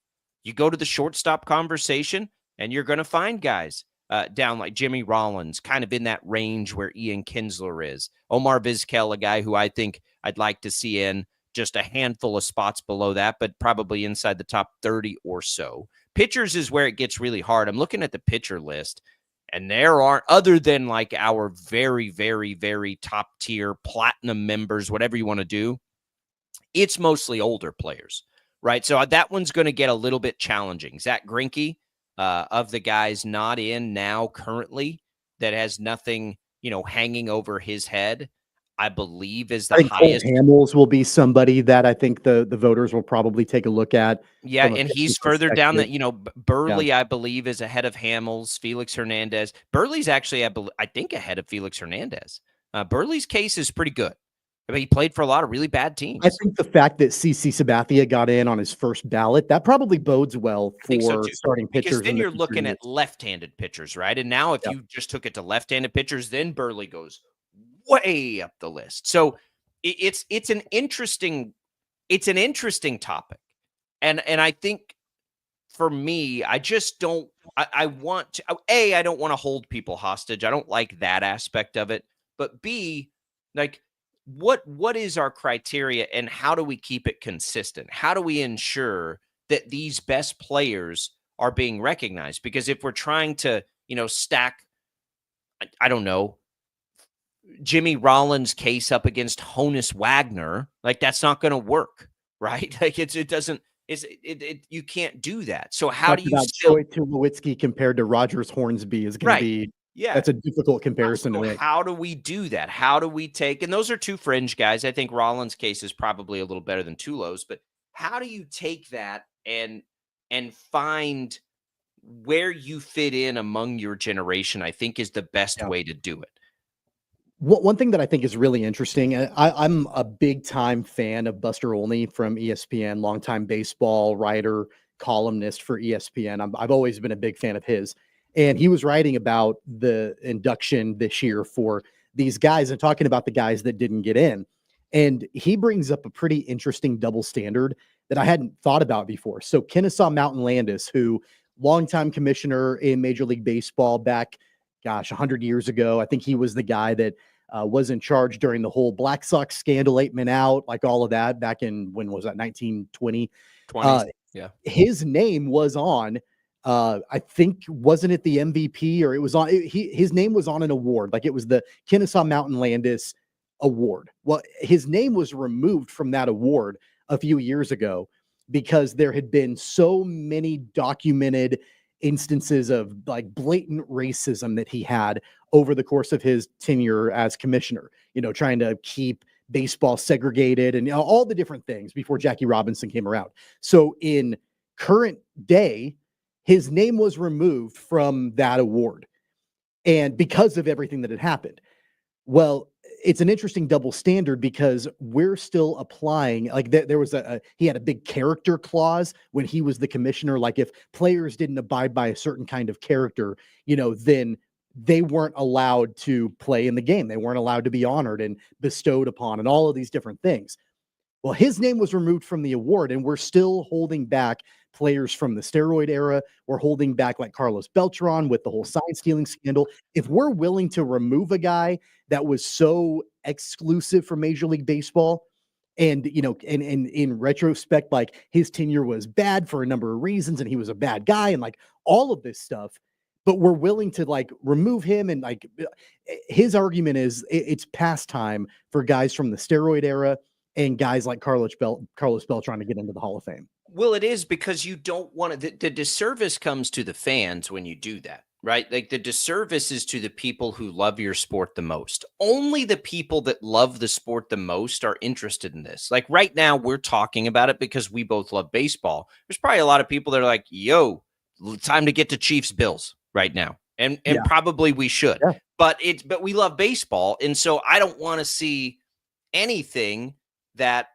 You go to the shortstop conversation and you're going to find guys down like Jimmy Rollins, kind of in that range where Ian Kinsler is. Omar Vizquel, a guy who I think I'd like to see in just a handful of spots below that, but probably inside the top 30 or so. Pitchers is where it gets really hard. I'm looking at the pitcher list, and there aren't, other than like our very, very, very top tier platinum members, whatever you want to do, it's mostly older players, right? So that one's going to get a little bit challenging. Zach Greinke, of the guys not in now currently, that has nothing, hanging over his head, I believe is the highest. Cole Hamels will be somebody that I think the voters will probably take a look at. Yeah, and he's further down that, Burley, Yeah. I believe, is ahead of Hamels, Felix Hernandez. Burley's actually, I think, ahead of Felix Hernandez. Burley's case is pretty good. I mean, he played for a lot of really bad teams. I think the fact that CC Sabathia got in on his first ballot, that probably bodes well for starting pitchers. Because then you're looking at left-handed pitchers, right? And now if you just took it to left-handed pitchers, then Burley goes way up the list. So it's an interesting topic. And I think for me, I just don't I want to I don't want to hold people hostage. I don't like that aspect of it. But B, like what is our criteria and how do we keep it consistent? How do we ensure that these best players are being recognized? Because if we're trying to, stack, I don't know, Jimmy Rollins' case up against Honus Wagner, like that's not going to work, right? Like you can't do that. So how do you still Troy Tulowitzki compared to Rogers Hornsby is going to be that's a difficult comparison to make. How do we do that? How do we take, and those are two fringe guys. I think Rollins' case is probably a little better than Tulo's, but how do you take that and find where you fit in among your generation? I think is the best way to do it. One thing that I think is really interesting, I'm a big time fan of Buster Olney from ESPN, longtime baseball writer, columnist for ESPN. I've always been a big fan of his. And he was writing about the induction this year for these guys and talking about the guys that didn't get in. And he brings up a pretty interesting double standard that I hadn't thought about before. So Kennesaw Mountain Landis, who longtime commissioner in Major League Baseball back, 100 years ago. I think he was the guy that was in charge during the whole Black Sox scandal, 8 men out, like all of that back in, when was that, 1920? Yeah. His name was on, I think, wasn't it the MVP, or it was on, his name was on an award. Like it was the Kennesaw Mountain Landis Award. Well, his name was removed from that award a few years ago because there had been so many documented instances of like blatant racism that he had over the course of his tenure as commissioner, trying to keep baseball segregated and all the different things before Jackie Robinson came around. So in current day, his name was removed from that award, and because of everything that had happened. Well, it's an interesting double standard because we're still applying, like there was he had a big character clause when he was the commissioner. Like if players didn't abide by a certain kind of character, then they weren't allowed to play in the game. They weren't allowed to be honored and bestowed upon and all of these different things. Well, his name was removed from the award, and we're still holding back players from the steroid era. We're holding back like Carlos Beltran with the whole sign stealing scandal. If we're willing to remove a guy that was so exclusive for Major League Baseball, and and in retrospect, like his tenure was bad for a number of reasons, and he was a bad guy, and like all of this stuff, but we're willing to like remove him, and like his argument is it's past time for guys from the steroid era and guys like Carlos Beltran to get into the Hall of Fame. Well, it is because you don't want to. The disservice comes to the fans when you do that, right? Like the disservice is to the people who love your sport the most. Only the people that love the sport the most are interested in this. Like right now, we're talking about it because we both love baseball. There's probably a lot of people that are like, yo, time to get to Chiefs Bills right now. And probably we should. Yeah. But we love baseball. And so I don't want to see anything that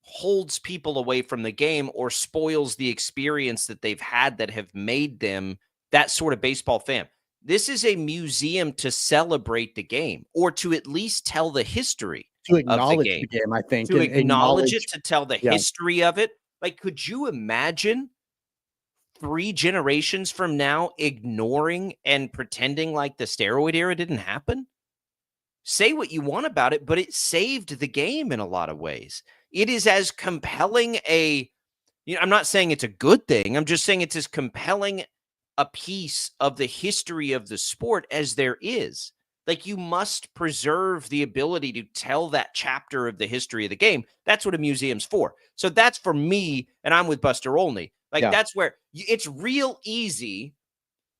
holds people away from the game or spoils the experience that they've had that have made them that sort of baseball fan. This is a museum to celebrate the game, or to at least tell the history to acknowledge the game, I think. To acknowledge it, to tell the history of it. Like, could you imagine 3 generations from now ignoring and pretending like the steroid era didn't happen? Say what you want about it, but it saved the game in a lot of ways. It is as compelling a I'm not saying it's a good thing. I'm just saying it's as compelling a piece of the history of the sport as there is. Like, you must preserve the ability to tell that chapter of the history of the game. That's what a museum's for. So that's for me, and I'm with Buster Olney. Like, that's where it's real easy.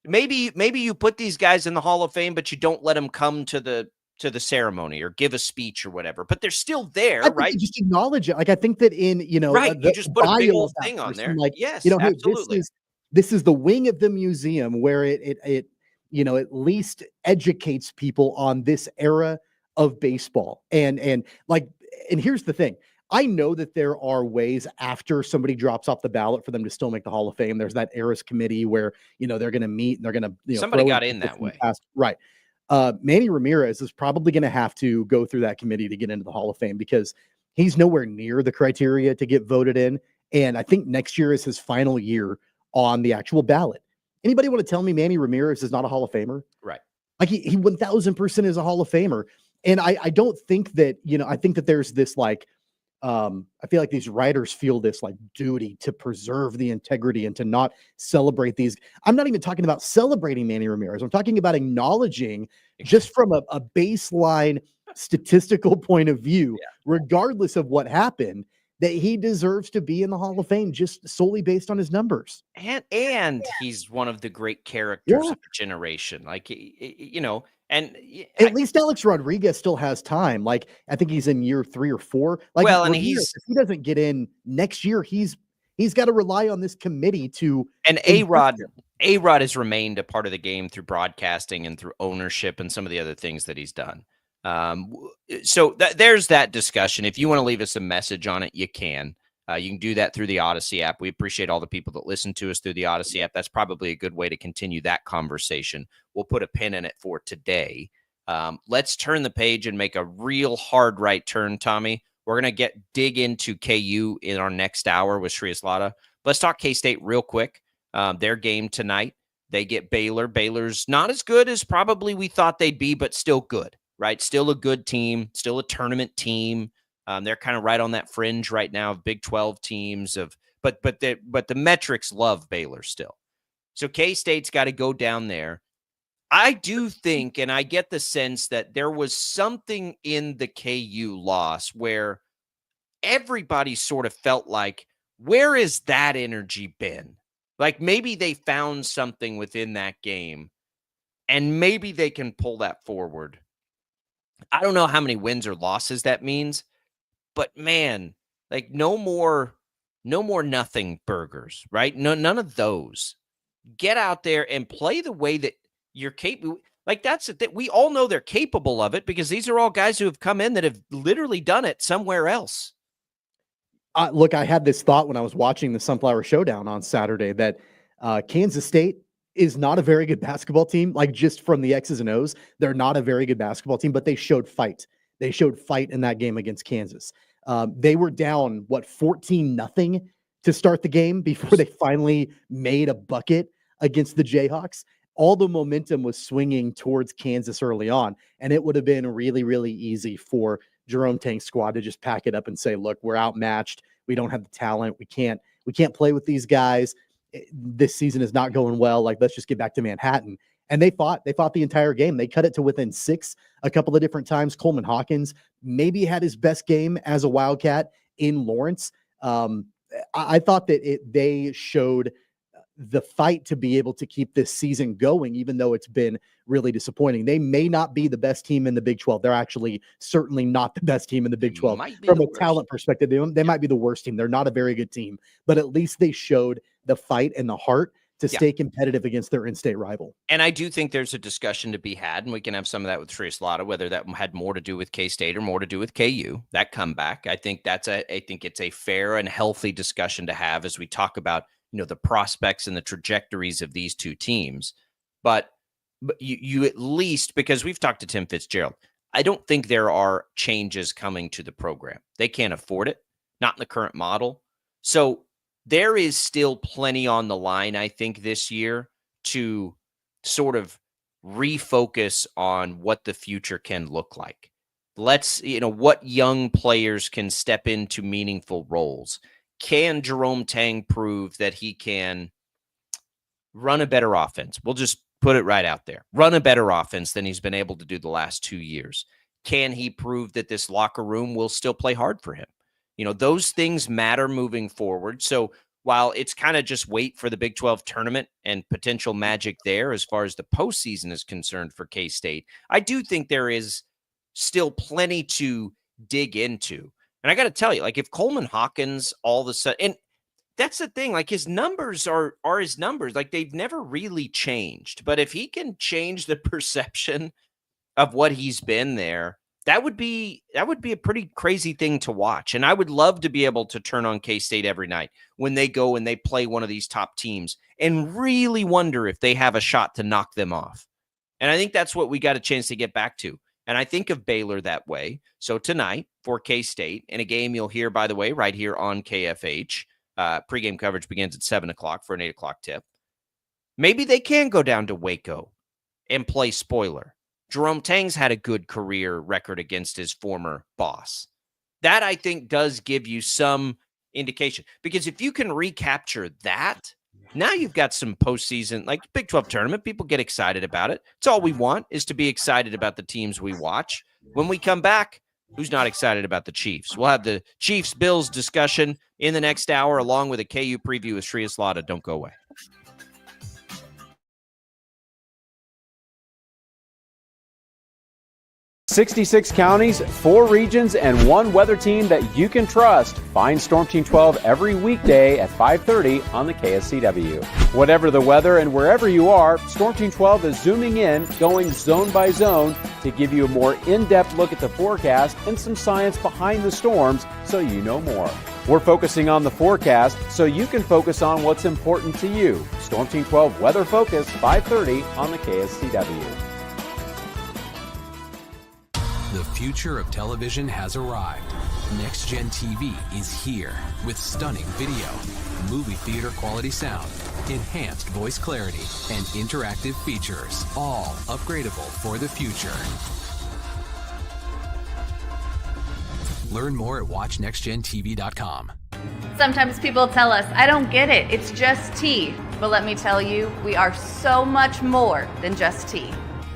Maybe you put these guys in the Hall of Fame, but you don't let them come to the ceremony or give a speech or whatever. But they're still there, right? Just acknowledge it. Like, I think that in right, you just put a big old thing on person, there. like, yes, hey, absolutely. This is the wing of the museum where it at least educates people on this era of baseball. And here's the thing. I know that there are ways after somebody drops off the ballot for them to still make the Hall of Fame. There's that eras committee where, they're going to meet and they're going to, somebody got in that way. Right. Manny Ramirez is probably going to have to go through that committee to get into the Hall of Fame because he's nowhere near the criteria to get voted in. And I think next year is his final year on the actual ballot. Anybody want to tell me Manny Ramirez is not a Hall of Famer? Right. Like, he 1000% is a Hall of Famer. And I don't think that, I think that there's this I feel like these writers feel this duty to preserve the integrity and to not celebrate these. I'm not even talking about celebrating Manny Ramirez. I'm talking about acknowledging, just from a baseline statistical point of view, regardless of what happened, that he deserves to be in the Hall of Fame just solely based on his numbers. And he's one of the great characters of the generation. Like, and at least Alex Rodriguez still has time. Like, I think he's in year 3 or 4. Like, well, and if he doesn't get in next year, he's got to rely on this committee to. And A-Rod has remained a part of the game through broadcasting and through ownership and some of the other things that he's done. So there's that discussion. If you want to leave us a message on it, you can. You can do that through the Odyssey app. We appreciate all the people that listen to us through the Odyssey app. That's probably a good way to continue that conversation. We'll put a pin in it for today. Let's turn the page and make a real hard right turn, Tommy. We're going to dig into KU in our next hour with Shreyas Laddha. Let's talk K-State real quick. Their game tonight, they get Baylor. Baylor's not as good as probably we thought they'd be, but still good, right? Still a good team, still a tournament team. They're kind of right on that fringe right now of Big 12 teams but the metrics love Baylor still. So K-State's got to go down there. I do think, and I get the sense that there was something in the KU loss where everybody sort of felt like, where has that energy been? Like, maybe they found something within that game and maybe they can pull that forward. I don't know how many wins or losses that means. But man, like, no more nothing burgers, right? None of those. Get out there and play the way that you're capable. Like, that's that we all know they're capable of it because these are all guys who have come in that have literally done it somewhere else. Look, I had this thought when I was watching the Sunflower Showdown on Saturday that Kansas State is not a very good basketball team. Like, just from the X's and O's, they're not a very good basketball team, but they showed fight. They showed fight in that game against Kansas. They were down, 14-0 to start the game before they finally made a bucket against the Jayhawks. All the momentum was swinging towards Kansas early on, and it would have been really, really easy for Jerome Tank's squad to just pack it up and say, look, we're outmatched. We don't have the talent. We can't play with these guys. This season is not going well. Like, let's just get back to Manhattan. And they fought the entire game. They cut it to within 6 a couple of different times. Coleman Hawkins maybe had his best game as a Wildcat in Lawrence. I thought that they showed the fight to be able to keep this season going, even though it's been really disappointing. They may not be the best team in the Big 12. They're actually certainly not the best team in the Big 12. From a talent perspective, they might be the worst team. They're not a very good team, but at least they showed the fight and the heart to stay competitive against their in-state rival. And I do think there's a discussion to be had, and we can have some of that with Shreyas Laddha, whether that had more to do with K-State or more to do with KU, that comeback. I think it's a fair and healthy discussion to have as we talk about, the prospects and the trajectories of these two teams. But you at least, because we've talked to Tim Fitzgerald, I don't think there are changes coming to the program. They can't afford it, not in the current model. So there is still plenty on the line, I think, this year to sort of refocus on what the future can look like. Let's, what young players can step into meaningful roles. can Jerome Tang prove that he can run a better offense? We'll just put it right out there. Run a better offense than he's been able to do the last 2 years. Can he prove that this locker room will still play hard for him? Those things matter moving forward. So while it's kind of just wait for the Big 12 tournament and potential magic there as far as the postseason is concerned for K-State, I do think there is still plenty to dig into. And I got to tell you, if Coleman Hawkins all of a sudden, and that's the thing, his numbers are his numbers. They've never really changed. But if he can change the perception of what he's been there, that would be a pretty crazy thing to watch. And I would love to be able to turn on K-State every night when they go and they play one of these top teams and really wonder if they have a shot to knock them off. And I think that's what we got a chance to get back to. And I think of Baylor that way. So tonight for K-State, in a game you'll hear, by the way, right here on KFH, pregame coverage begins at 7 o'clock for an 8 o'clock tip. Maybe they can go down to Waco and play spoiler. Jerome Tang's had a good career record against his former boss. That, I think, does give you some indication. Because if you can recapture that, now you've got some postseason, Big 12 tournament. People get excited about it. It's all we want is to be excited about the teams we watch. When we come back, who's not excited about the Chiefs? We'll have the Chiefs-Bills discussion in the next hour, along with a KU preview with Shreyas Laddha. Don't go away. 66 counties, 4 regions, and 1 weather team that you can trust. Find Storm Team 12 every weekday at 5:30 on the KSCW. Whatever the weather and wherever you are, Storm Team 12 is zooming in, going zone by zone to give you a more in-depth look at the forecast and some science behind the storms so you know more. We're focusing on the forecast so you can focus on what's important to you. Storm Team 12 Weather Focus, 5:30 on the KSCW. The future of television has arrived. Next Gen TV is here with stunning video, movie theater quality sound, enhanced voice clarity, and interactive features, all upgradable for the future. Learn more at watchnextgentv.com. Sometimes people tell us, I don't get it, it's just tea. But let me tell you, we are so much more than just tea.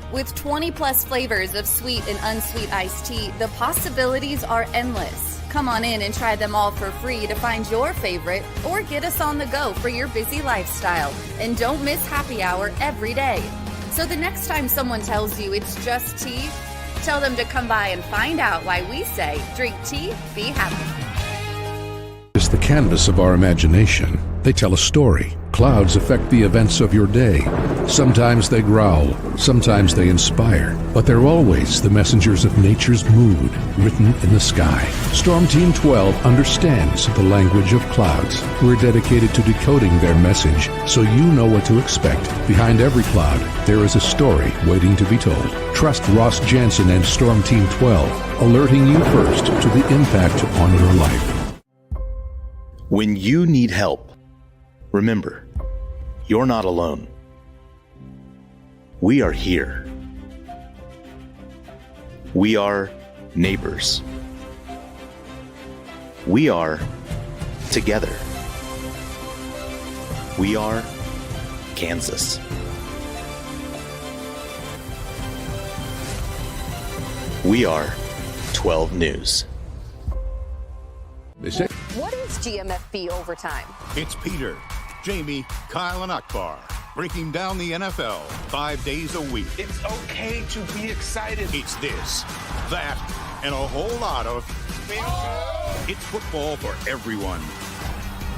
With 20 plus flavors of sweet and unsweet iced tea, the possibilities are endless. Come on in and try them all for free to find your favorite or get us on the go for your busy lifestyle. And don't miss happy hour every day. So the next time someone tells you it's just tea, tell them to come by and find out why we say drink tea, be happy. It's the canvas of our imagination. They tell a story. Clouds affect the events of your day. Sometimes they growl, sometimes they inspire, but they're always the messengers of nature's mood written in the sky. Storm Team 12 understands the language of clouds. We're dedicated to decoding their message so you know what to expect. Behind every cloud, there is a story waiting to be told. Trust Ross Jansen and Storm Team 12, alerting you first to the impact on your life. When you need help, remember, you're not alone. We are here. We are neighbors. We are together. We are Kansas. We are 12 News. What is GMFB Overtime? It's Peter, Jamie, Kyle, and Akbar breaking down the NFL 5 days a week. It's okay to be excited. It's this, that, and a whole lot of... It's football for everyone.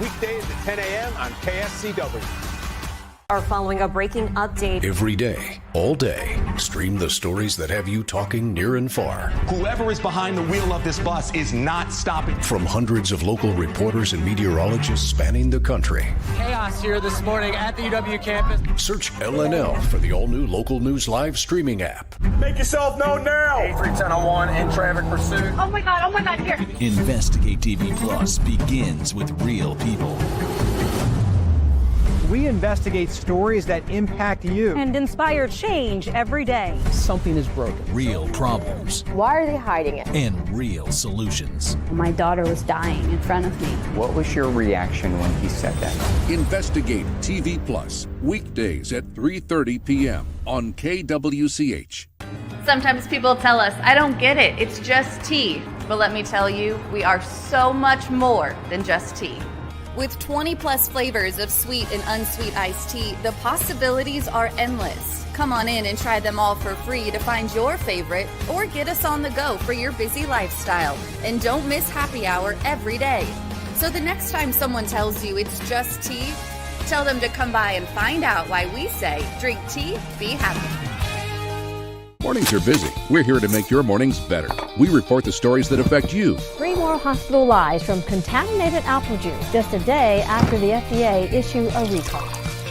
Weekdays at 10 a.m. on KSCW. Are following a breaking update. Every day, all day, stream the stories that have you talking near and far. Whoever is behind the wheel of this bus is not stopping. From hundreds of local reporters and meteorologists spanning the country. Chaos here this morning at the UW campus. Search LNL for the all-new Local News Live streaming app. Make yourself known now. 83101 in traffic pursuit. Oh my God, here. Investigate TV Plus begins with real people. We investigate stories that impact you and inspire change every day. Something is broken. Real problems. Why are they hiding it? And real solutions. My daughter was dying in front of me. What was your reaction when he said that? Investigate TV Plus, weekdays at 3:30 p.m. on KWCH. Sometimes people tell us, I don't get it, it's just tea. But let me tell you, we are so much more than just tea. With 20 plus flavors of sweet and unsweet iced tea, the possibilities are endless. Come on in and try them all for free to find your favorite or get us on the go for your busy lifestyle. And don't miss happy hour every day. So the next time someone tells you it's just tea, tell them to come by and find out why we say drink tea, be happy. Mornings are busy. We're here to make your mornings better. We report the stories that affect you. 3 more hospital lies from contaminated apple juice just a day after the FDA issue a recall.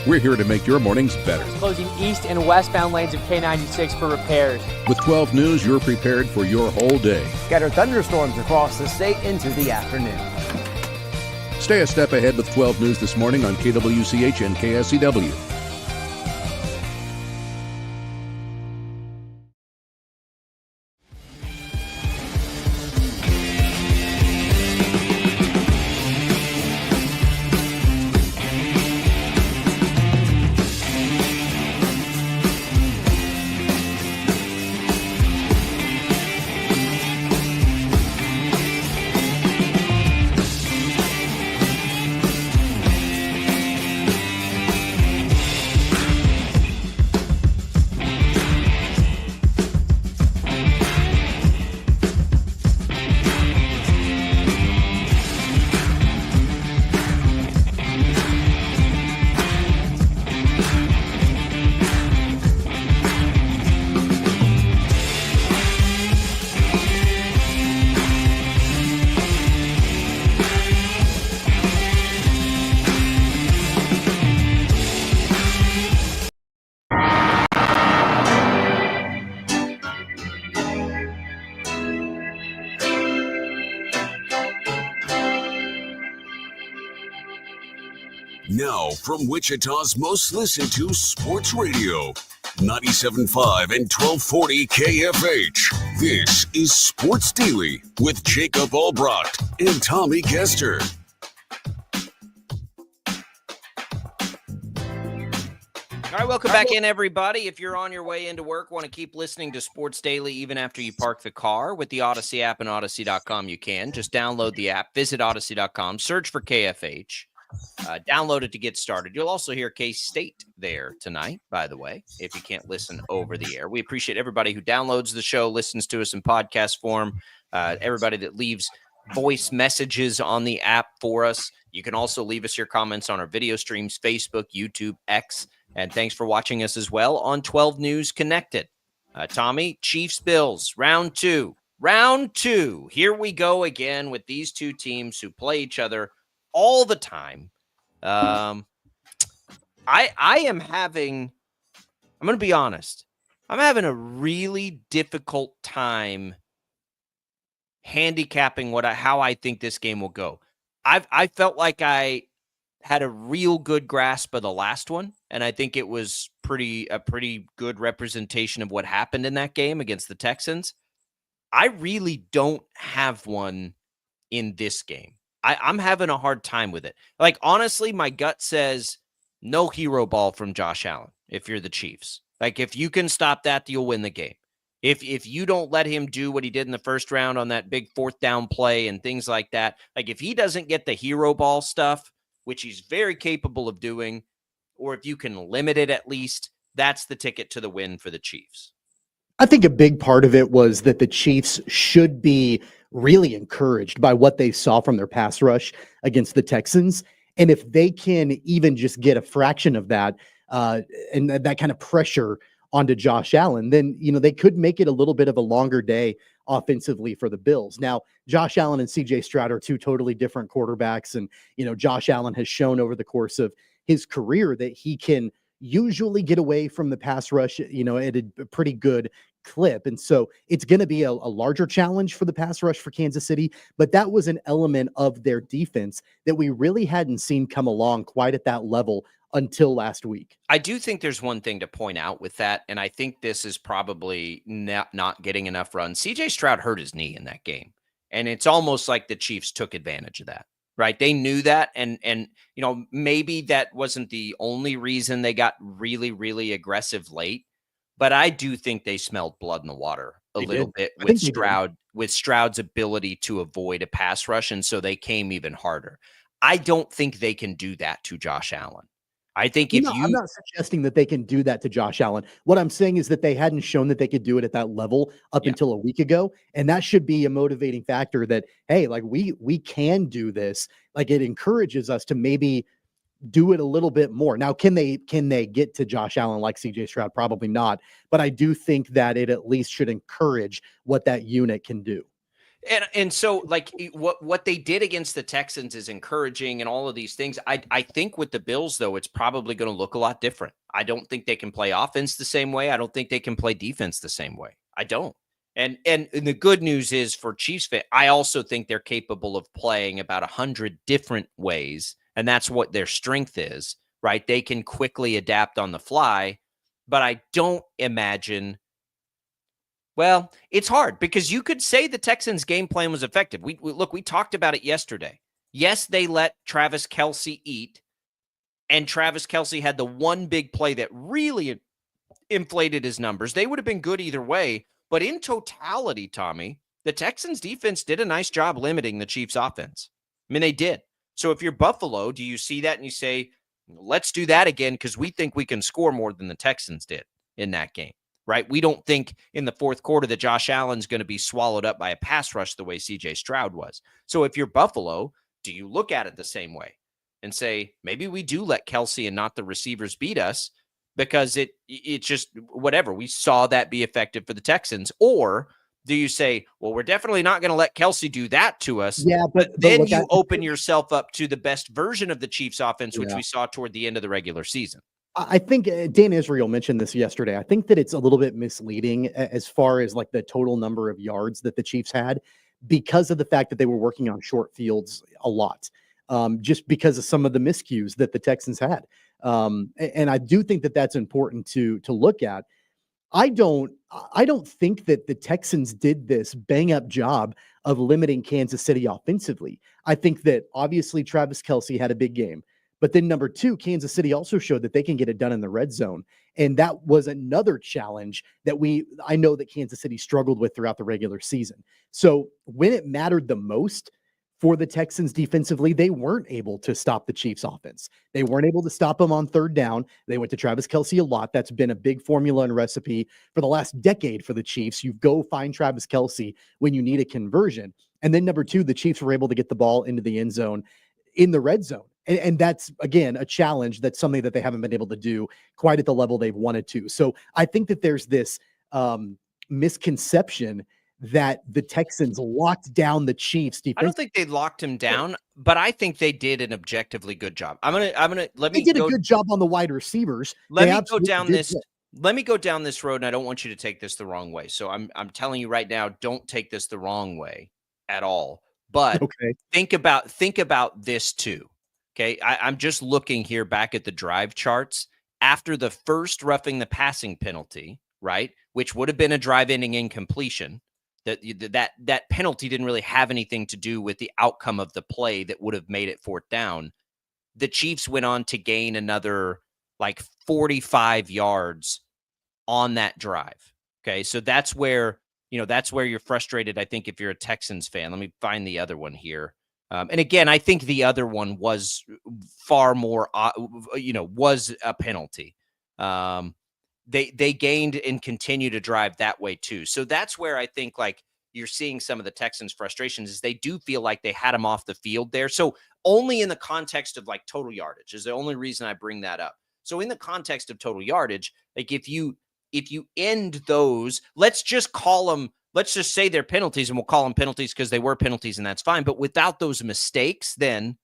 We're here to make your mornings better. Closing east and westbound lanes of K96 for repairs. With 12 News, you're prepared for your whole day. Scattered thunderstorms across the state into the afternoon. Stay a step ahead with 12 News this morning on KWCH and KSCW. Now, from Wichita's most listened to sports radio, 97.5 and 1240 KFH. This is Sports Daily with Jacob Albrecht and Tommy Kester. All right, welcome back in, everybody. If you're on your way into work, want to keep listening to Sports Daily even after you park the car with the Odyssey app and Odyssey.com, you can. Just download the app, visit Odyssey.com, search for KFH. Download it to get started. You'll also hear K-State there tonight, by the way, if you can't listen over the air. We appreciate everybody who downloads the show, listens to us in podcast form, everybody that leaves voice messages on the app for us. You can also leave us your comments on our video streams, Facebook, YouTube, X, and thanks for watching us as well on 12 News Connected. Tommy, Chiefs, Bills, round two. Round two. Here we go again with these two teams who play each other all the time. I'm going to be honest. I'm having a really difficult time handicapping how I think this game will go. I felt like I had a real good grasp of the last one, and I think it was a pretty good representation of what happened in that game against the Texans. I really don't have one in this game. I'm having a hard time with it. Like, honestly, my gut says no hero ball from Josh Allen if you're the Chiefs. Like, if you can stop that, you'll win the game. If you don't let him do what he did in the first round on that big fourth down play and things like that, like if he doesn't get the hero ball stuff, which he's very capable of doing, or if you can limit it at least, that's the ticket to the win for the Chiefs. I think a big part of it was that the Chiefs should be really encouraged by what they saw from their pass rush against the Texans. And if they can even just get a fraction of that and that kind of pressure onto Josh Allen, then, they could make it a little bit of a longer day offensively for the Bills. Now, Josh Allen and CJ Stroud are two totally different quarterbacks. And, Josh Allen has shown over the course of his career that he can usually get away from the pass rush, at a pretty good clip. And so it's going to be a larger challenge for the pass rush for Kansas City, but that was an element of their defense that we really hadn't seen come along quite at that level until last week. I do think there's one thing to point out with that, and I think this is probably not getting enough runs. CJ Stroud hurt his knee in that game, and it's almost like the Chiefs took advantage of that, right? They knew that, and maybe that wasn't the only reason they got really, really aggressive late, but I do think they smelled blood in the water a little bit with Stroud's ability to avoid a pass rush, and so they came even harder. I don't think they can do that to Josh Allen. I think I'm not suggesting that they can do that to Josh Allen. What I'm saying is that they hadn't shown that they could do it at that level up until a week ago. And that should be a motivating factor that, hey, like we can do this. Like it encourages us to maybe do it a little bit more. Now, can they get to Josh Allen like CJ Stroud? Probably not. But I do think that it at least should encourage what that unit can do. And so like what they did against the Texans is encouraging and all of these things. I think with the Bills, though, it's probably going to look a lot different. I don't think they can play offense the same way. I don't think they can play defense the same way. I don't. And the good news is for Chiefs fans, I also think they're capable of playing about 100 different ways. And that's what their strength is, right? They can quickly adapt on the fly, but I don't imagine. Well, it's hard because you could say the Texans' game plan was effective. We talked about it yesterday. Yes, they let Travis Kelce eat, and Travis Kelce had the one big play that really inflated his numbers. They would have been good either way, but in totality, Tommy, the Texans' defense did a nice job limiting the Chiefs' offense. I mean, they did. So if you're Buffalo, do you see that and you say, let's do that again because we think we can score more than the Texans did in that game? Right? We don't think in the fourth quarter that Josh Allen's going to be swallowed up by a pass rush the way CJ Stroud was. So if you're Buffalo, do you look at it the same way and say, maybe we do let Kelce and not the receivers beat us because it's just whatever. We saw that be effective for the Texans. Or do you say, well, we're definitely not going to let Kelce do that to us. Yeah, but then you open yourself up to the best version of the Chiefs offense, which we saw toward the end of the regular season. I think Dan Israel mentioned this yesterday. I think that it's a little bit misleading as far as like the total number of yards that the Chiefs had because of the fact that they were working on short fields a lot, just because of some of the miscues that the Texans had. And I do think that that's important to look at. I don't think that the Texans did this bang up job of limiting Kansas City offensively. I think that obviously Travis Kelce had a big game. But then number two, Kansas City also showed that they can get it done in the red zone. And that was another challenge that I know that Kansas City struggled with throughout the regular season. So when it mattered the most for the Texans defensively, they weren't able to stop the Chiefs offense. They weren't able to stop them on third down. They went to Travis Kelce a lot. That's been a big formula and recipe for the last decade for the Chiefs. You go find Travis Kelce when you need a conversion. And then number two, the Chiefs were able to get the ball into the end zone in the red zone. And that's, again, a challenge. That's something that they haven't been able to do quite at the level they've wanted to. So I think that there's this misconception that the Texans locked down the Chiefs defense. I don't think they locked him down, but I think they did an objectively good job. They did a good job on the wide receivers. Let me go down this road, and I don't want you to take this the wrong way. So I'm telling you right now, don't take this the wrong way at all. But think about this too. Okay, I'm just looking here back at the drive charts after the first roughing the passing penalty, right, which would have been a drive-ending incompletion. That penalty didn't really have anything to do with the outcome of the play that would have made it fourth down. The Chiefs went on to gain another like 45 yards on that drive. Okay, so that's where you're frustrated, I think, if you're a Texans fan. Let me find the other one here. And again, I think the other one was far more, was a penalty. They gained and continue to drive that way too. So that's where I think like you're seeing some of the Texans' frustrations is they do feel like they had him off the field there. So only in the context of like total yardage is the only reason I bring that up. So in the context of total yardage, like if you end those, let's just say they're penalties and we'll call them penalties because they were penalties and that's fine. But without those mistakes, then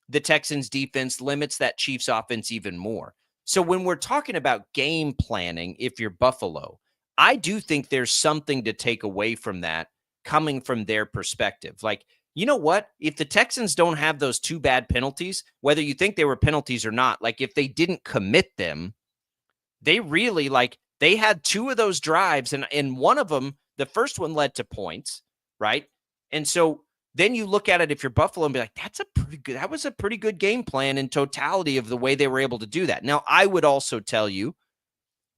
the Texans defense limits that Chiefs offense even more. So when we're talking about game planning, if you're Buffalo, I do think there's something to take away from that coming from their perspective. Like, you know what? If the Texans don't have those 2 bad penalties, whether you think they were penalties or not, like if they didn't commit them, they really they had 2 of those drives, and one of them, the first one led to points, right? And so then you look at it if you're Buffalo and be like, that was a pretty good game plan in totality of the way they were able to do that. Now, I would also tell you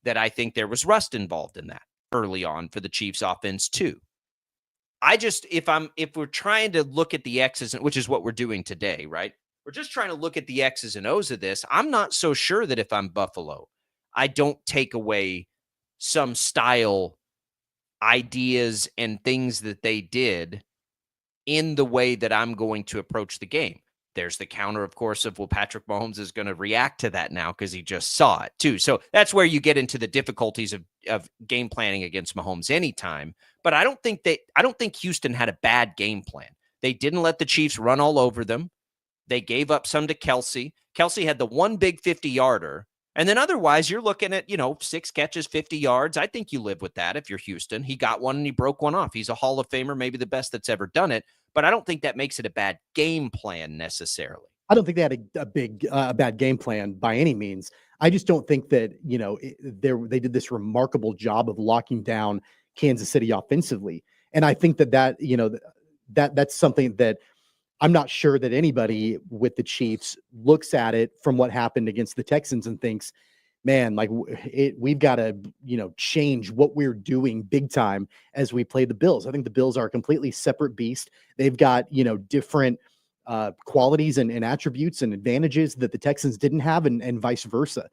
that I think there was rust involved in that early on for the Chiefs offense too. If we're trying to look at the X's, which is what we're doing today, right? We're just trying to look at the X's and O's of this. I'm not so sure that if I'm Buffalo, I don't take away some style ideas and things that they did in the way that I'm going to approach the game. There's the counter, of course, of, well, Patrick Mahomes is going to react to that now because he just saw it too. So that's where you get into the difficulties of game planning against Mahomes anytime. But I don't think Houston had a bad game plan. They didn't let the Chiefs run all over them. They gave up some to Kelsey. Kelsey had the one big 50-yarder. And then otherwise, you're looking at, 6 catches, 50 yards. I think you live with that if you're Houston. He got one and he broke one off. He's a Hall of Famer, maybe the best that's ever done it. But I don't think that makes it a bad game plan necessarily. I don't think they had a bad game plan by any means. I just don't think that, they did this remarkable job of locking down Kansas City offensively. And I think that's something that I'm not sure that anybody with the Chiefs looks at it from what happened against the Texans and thinks, man, we've got to, change what we're doing big time as we play the Bills. I think the Bills are a completely separate beast. They've got, different qualities and attributes and advantages that the Texans didn't have, and vice versa.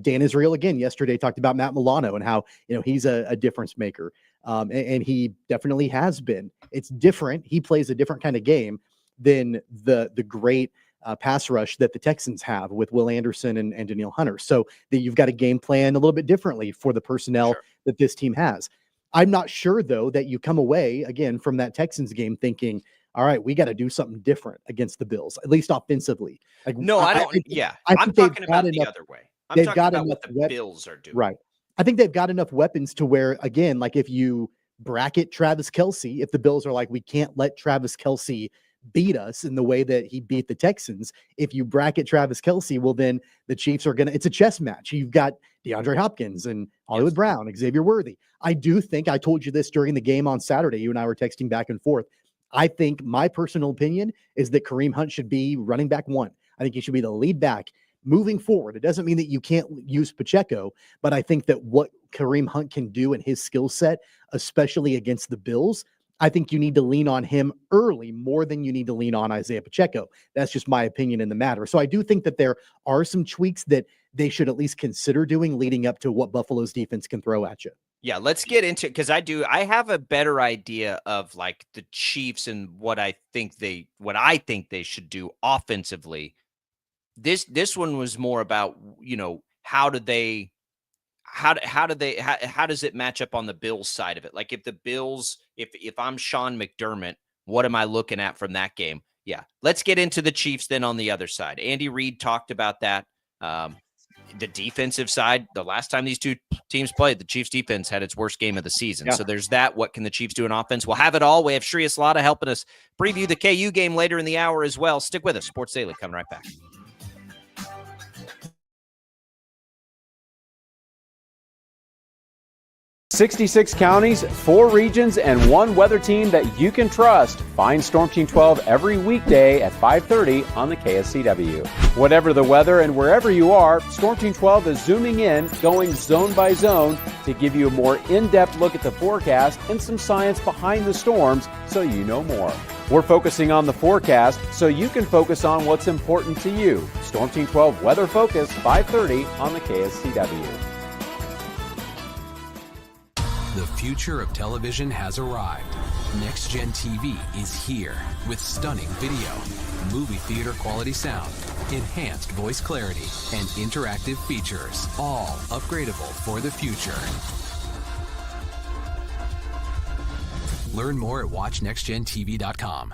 Dan Israel, again, yesterday talked about Matt Milano and how, he's a difference maker. And he definitely has been. It's different. He plays a different kind of game than the great pass rush that the Texans have with Will Anderson and Danielle Hunter. So that you've got a game plan a little bit differently for the personnel that this team has. I'm not sure, though, that you come away, again, from that Texans game thinking, all right, we got to do something different against the Bills, at least offensively. No, I don't. I'm talking about the other way. I'm talking about what the Bills are doing. Right. I think they've got enough weapons to where, again, if you bracket Travis Kelce, if the Bills are like, we can't let Travis Kelce beat us in the way that he beat the Texans. If you bracket Travis Kelce, well, then the Chiefs are it's a chess match. You've got DeAndre Hopkins and Hollywood Brown, Xavier Worthy. I do think, I told you this during the game on Saturday, you and I were texting back and forth. I think my personal opinion is that Kareem Hunt should be running back 1. I think he should be the lead back moving forward. It doesn't mean that you can't use Pacheco, but I think that what Kareem Hunt can do in his skill set, especially against the Bills, I think you need to lean on him early more than you need to lean on Isaiah Pacheco. That's just my opinion in the matter. So I do think that there are some tweaks that they should at least consider doing leading up to what Buffalo's defense can throw at you. Yeah, let's get into it, because I have a better idea of the Chiefs and what I think they should do offensively. This one was more about, how does it match up on the Bills side of it? Like if the Bills, if I'm Sean McDermott, what am I looking at from that game? Yeah. Let's get into the Chiefs then on the other side. Andy Reid talked about that. The defensive side, the last time these two teams played, the Chiefs defense had its worst game of the season. Yeah. So there's that. What can the Chiefs do in offense? We'll have it all. We have Shreyas Laddha helping us preview the KU game later in the hour as well. Stick with us. Sports Daily coming right back. 66 counties, 4 regions, and 1 weather team that you can trust. Find Storm Team 12 every weekday at 5:30 on the KSCW. Whatever the weather and wherever you are, Storm Team 12 is zooming in, going zone by zone to give you a more in-depth look at the forecast and some science behind the storms so you know more. We're focusing on the forecast so you can focus on what's important to you. Storm Team 12 Weather Focus, 5:30 on the KSCW. The future of television has arrived. Next Gen TV is here with stunning video, movie theater quality sound, enhanced voice clarity, and interactive features, all upgradable for the future. Learn more at watchnextgentv.com.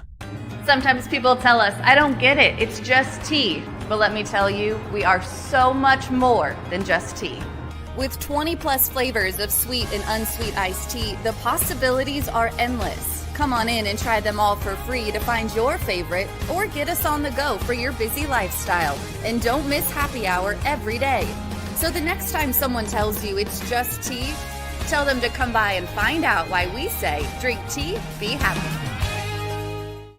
Sometimes people tell us, I don't get it, it's just tea. But let me tell you, we are so much more than just tea. With 20 plus flavors of sweet and unsweet iced tea, the possibilities are endless. Come on in and try them all for free to find your favorite or get us on the go for your busy lifestyle. And don't miss happy hour every day. So the next time someone tells you it's just tea, tell them to come by and find out why we say drink tea, be happy.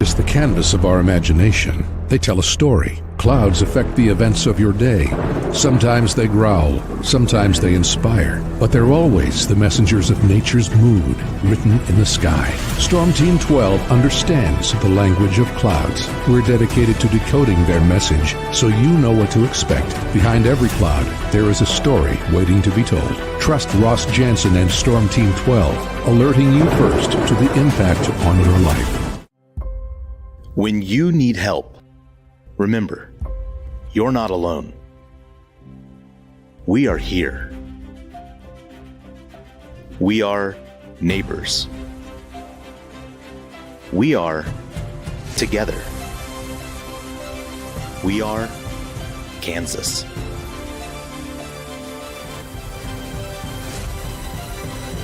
Is the canvas of our imagination. They tell a story. Clouds affect the events of your day. Sometimes they growl, sometimes they inspire, but they're always the messengers of nature's mood, written in the sky. Storm Team 12 understands the language of clouds. We're dedicated to decoding their message so you know what to expect. Behind every cloud, there is a story waiting to be told. Trust Ross Jansen and Storm Team 12, alerting you first to the impact on your life. When you need help, remember, you're not alone. We are here. We are neighbors. We are together. We are Kansas.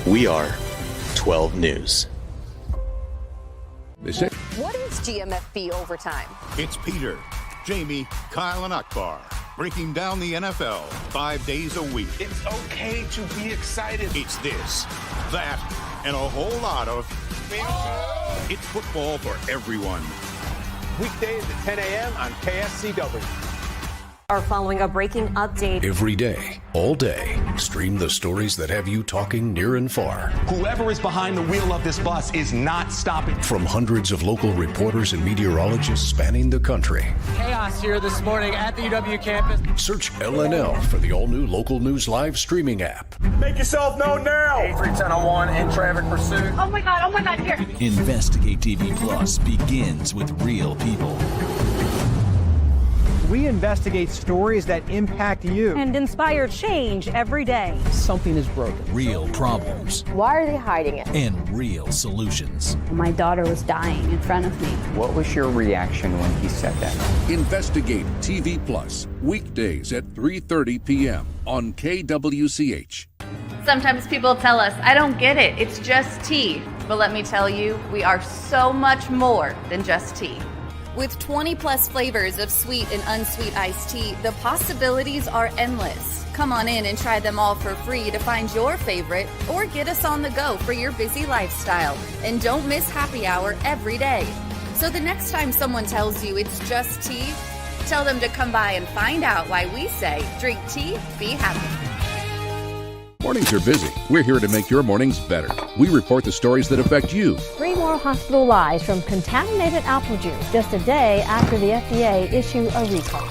We are 12 News. They say, What is GMFB overtime? It's Peter, Jamie, Kyle, and Akbar breaking down the NFL 5 days a week. It's okay to be excited. It's this, that, and a whole lot of It's football for everyone. Weekdays at 10 a.m. on KSCW. Are following a breaking update. Every day, all day, stream the stories that have you talking near and far. Whoever is behind the wheel of this bus is not stopping. From hundreds of local reporters and meteorologists spanning the country. Chaos here this morning at the UW campus. Search LNL for the all-new Local News Live streaming app. Make yourself known now. 83101 in traffic pursuit. Oh my God, here. Investigate TV Plus begins with real people. We investigate stories that impact you. And inspire change every day. Something is broken. Real problems. Why are they hiding it? And real solutions. My daughter was dying in front of me. What was your reaction when he said that? Investigate TV Plus, weekdays at 3:30 p.m. on KWCH. Sometimes people tell us, I don't get it, it's just tea. But let me tell you, we are so much more than just tea. With 20 plus flavors of sweet and unsweet iced tea, the possibilities are endless. Come on in and try them all for free to find your favorite or get us on the go for your busy lifestyle. And don't miss happy hour every day. So the next time someone tells you it's just tea, tell them to come by and find out why we say drink tea, be happy. Mornings are busy. We're here to make your mornings better. We report the stories that affect you. 3 more hospital lies from contaminated apple juice just a day after the FDA issue a recall.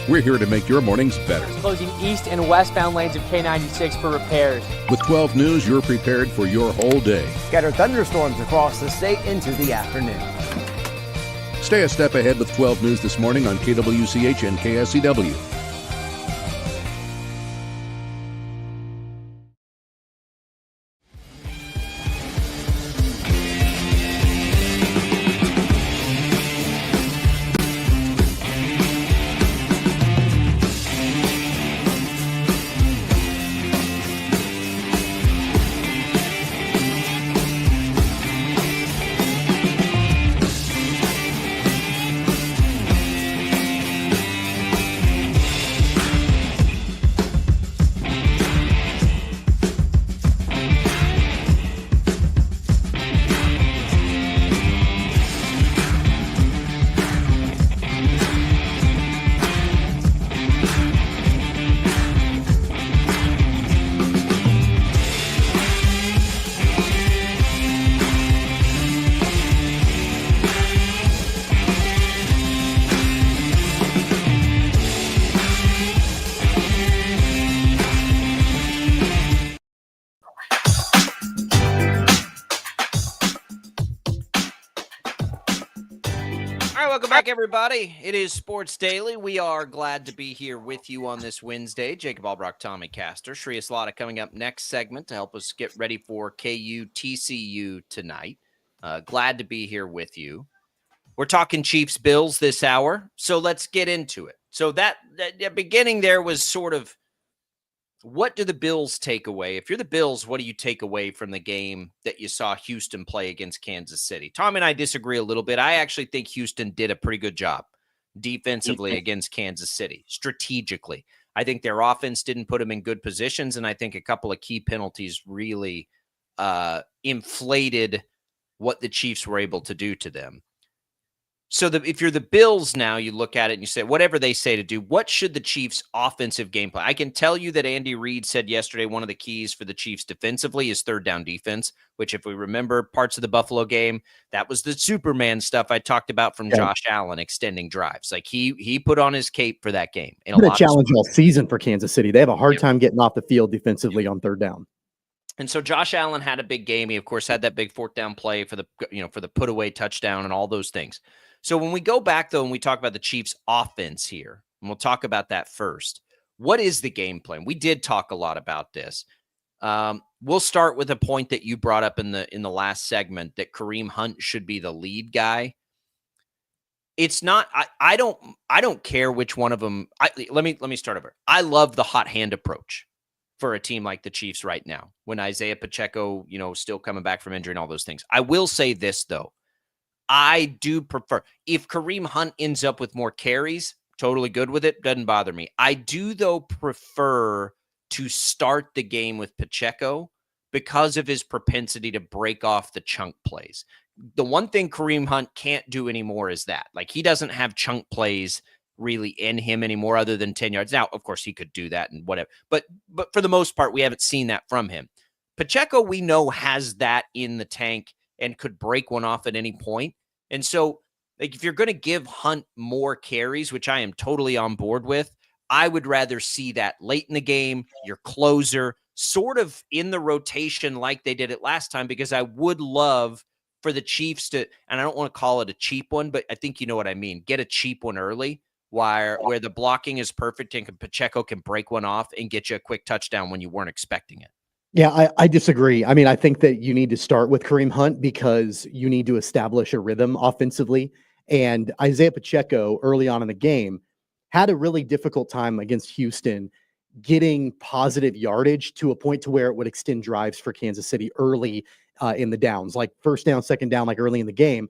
We're here to make your mornings better. Closing east and westbound lanes of K96 for repairs. With 12 News, you're prepared for your whole day. Scattered thunderstorms across the state into the afternoon. Stay a step ahead with 12 News this morning on KWCH and KSCW. Welcome back, everybody. It is Sports Daily. We are glad to be here with you on this Wednesday. Jacob Albrock, Tommy Castor, Shreyas Laddha coming up next segment to help us get ready for KU TCU tonight. Glad to be here with you. We're talking Chiefs Bills this hour, so let's get into it. So that beginning there was sort of what do the Bills take away? If you're the Bills, what do you take away from the game that you saw Houston play against Kansas City? Tom and I disagree a little bit. I actually think Houston did a pretty good job defensively against Kansas City, strategically. I think their offense didn't put them in good positions, and I think a couple of key penalties really inflated what the Chiefs were able to do to them. So if you're the Bills now, you look at it and you say, whatever they say to do, what should the Chiefs' offensive game plan? I can tell you that Andy Reid said yesterday one of the keys for the Chiefs defensively is third down defense, which if we remember parts of the Buffalo game, that was the Superman stuff I talked about from Josh Allen extending drives. Like he put on his cape for that game. It's been a challenge all season for Kansas City. They have a hard time getting off the field defensively on third down. And so Josh Allen had a big game. He, of course, had that big fourth down play for the put away touchdown and all those things. So when we go back, though, and we talk about the Chiefs' offense here, and we'll talk about that first, what is the game plan? We did talk a lot about this. We'll start with a point that you brought up in the last segment, that Kareem Hunt should be the lead guy. It's not. I don't care which one of them. Let me start over. I love the hot hand approach for a team like the Chiefs right now, when Isaiah Pacheco, still coming back from injury and all those things. I will say this, though. I do prefer, if Kareem Hunt ends up with more carries, totally good with it. Doesn't bother me. I do, though, prefer to start the game with Pacheco because of his propensity to break off the chunk plays. The one thing Kareem Hunt can't do anymore is that. Like, he doesn't have chunk plays really in him anymore other than 10 yards. Now, of course, he could do that and whatever. But for the most part, we haven't seen that from him. Pacheco, we know, has that in the tank and could break one off at any point. And so, like, if you're going to give Hunt more carries, which I am totally on board with, I would rather see that late in the game, your closer, sort of in the rotation like they did it last time, because I would love for the Chiefs to, and I don't want to call it a cheap one, but I think you know what I mean, get a cheap one early where the blocking is perfect and Pacheco can break one off and get you a quick touchdown when you weren't expecting it. Yeah, I disagree. I mean, I think that you need to start with Kareem Hunt because you need to establish a rhythm offensively. And Isaiah Pacheco early on in the game had a really difficult time against Houston getting positive yardage to a point to where it would extend drives for Kansas City early in the downs, like first down, second down, like early in the game.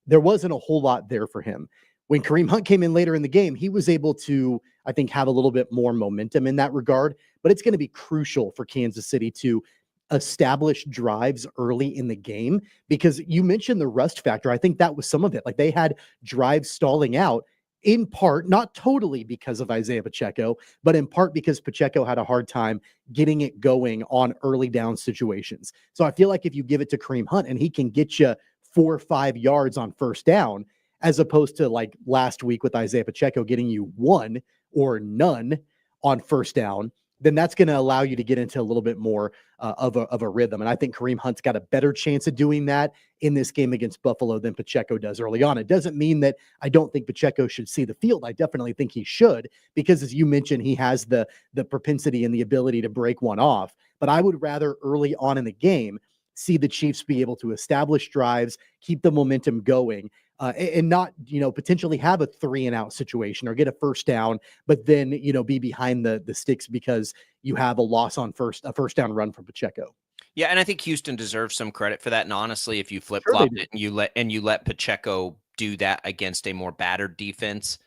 There wasn't a whole lot there for him. When Kareem Hunt came in later in the game, he was able to, I think, have a little bit more momentum in that regard. But it's going to be crucial for Kansas City to establish drives early in the game, because you mentioned the rust factor. I think that was some of it. Like, they had drives stalling out, in part, not totally because of Isaiah Pacheco, but in part because Pacheco had a hard time getting it going on early down situations. So I feel like if you give it to Kareem Hunt and he can get you 4 or 5 yards on first down, as opposed to like last week with Isaiah Pacheco getting you 1 or none on first down, then that's going to allow you to get into a little bit more of a rhythm. And I think Kareem Hunt's got a better chance of doing that in this game against Buffalo than Pacheco does early on. It doesn't mean that I don't think Pacheco should see the field. I definitely think he should, because as you mentioned, he has the propensity and the ability to break one off. But I would rather early on in the game see the Chiefs be able to establish drives, keep the momentum going, and not, potentially have a 3-and-out situation or get a first down, but then, be behind the sticks because you have a loss on a first down run from Pacheco. Yeah, and I think Houston deserves some credit for that. And honestly, if you flip-flopped it and you let Pacheco do that against a more battered defense,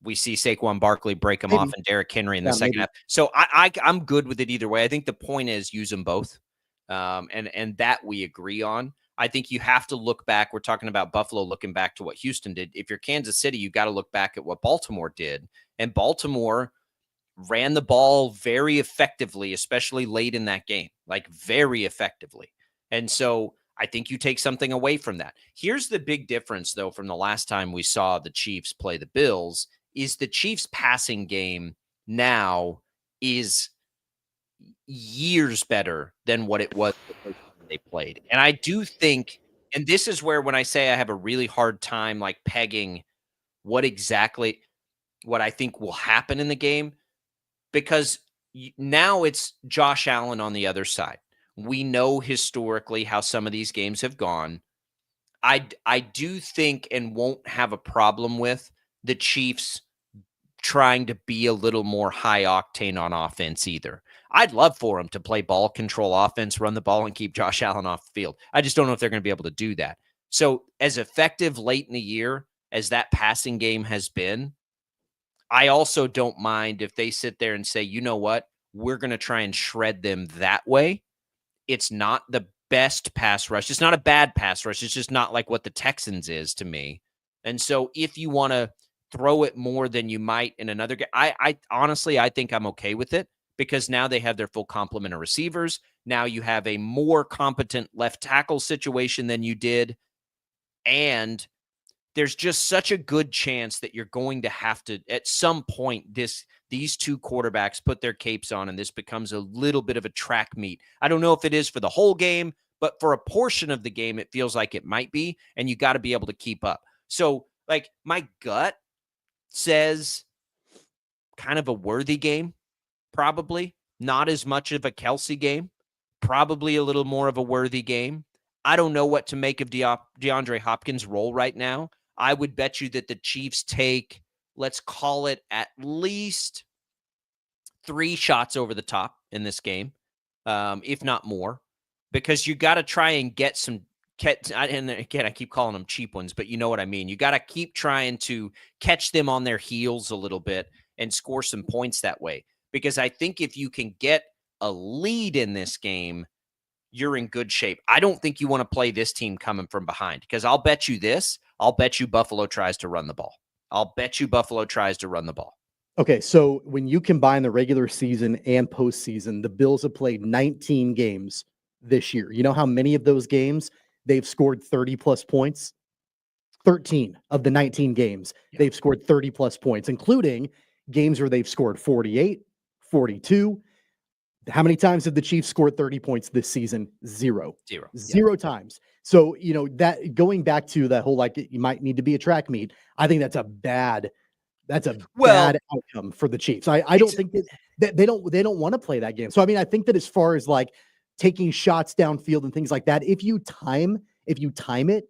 we see Saquon Barkley break him off and Derrick Henry in the second half. So I'm good with it either way. I think the point is use them both. And that we agree on. I think you have to look back. We're talking about Buffalo looking back to what Houston did. If you're Kansas City, you got to look back at what Baltimore did. And Baltimore ran the ball very effectively, especially late in that game, like very effectively. And so I think you take something away from that. Here's the big difference, though, from the last time we saw the Chiefs play the Bills, is the Chiefs passing game now is years better than what it was when they played. And I do think, and this is where when I say I have a really hard time like pegging what I think will happen in the game, because now it's Josh Allen on the other side. We know historically how some of these games have gone. I do think and won't have a problem with the Chiefs trying to be a little more high octane on offense either. I'd love for them to play ball control offense, run the ball, and keep Josh Allen off the field. I just don't know if they're going to be able to do that. So as effective late in the year as that passing game has been, I also don't mind if they sit there and say, you know what, we're going to try and shred them that way. It's not the best pass rush. It's not a bad pass rush. It's just not like what the Texans is to me. And so if you want to throw it more than you might in another game, I honestly, I think I'm okay with it because now they have their full complement of receivers. Now you have a more competent left tackle situation than you did. And there's just such a good chance that you're going to have to, at some point, these two quarterbacks put their capes on and this becomes a little bit of a track meet. I don't know if it is for the whole game, but for a portion of the game, it feels like it might be, and you got to be able to keep up. So, like, my gut says kind of a Worthy game, probably. Not as much of a Kelsey game, probably a little more of a Worthy game. I don't know what to make of DeAndre Hopkins' role right now. I would bet you that the Chiefs take, let's call it at least 3 shots over the top in this game, if not more, because you got to try and get some, and again, I keep calling them cheap ones, but you know what I mean. You got to keep trying to catch them on their heels a little bit and score some points that way, because I think if you can get a lead in this game, you're in good shape. I don't think you want to play this team coming from behind, because I'll bet you this. I'll bet you Buffalo tries to run the ball. Okay, so when you combine the regular season and postseason, the Bills have played 19 games this year. You know how many of those games they've scored 30-plus points? 13 of the 19 games, they've scored 30-plus points, including games where they've scored 48, 42. How many times have the Chiefs scored 30 points this season? Zero times. So, you know, that going back to that whole, like, you might need to be a track meet. I think that's a bad outcome for the Chiefs. I don't think that they don't want to play that game. So, I mean, I think that as far as like taking shots downfield and things like that, if you time it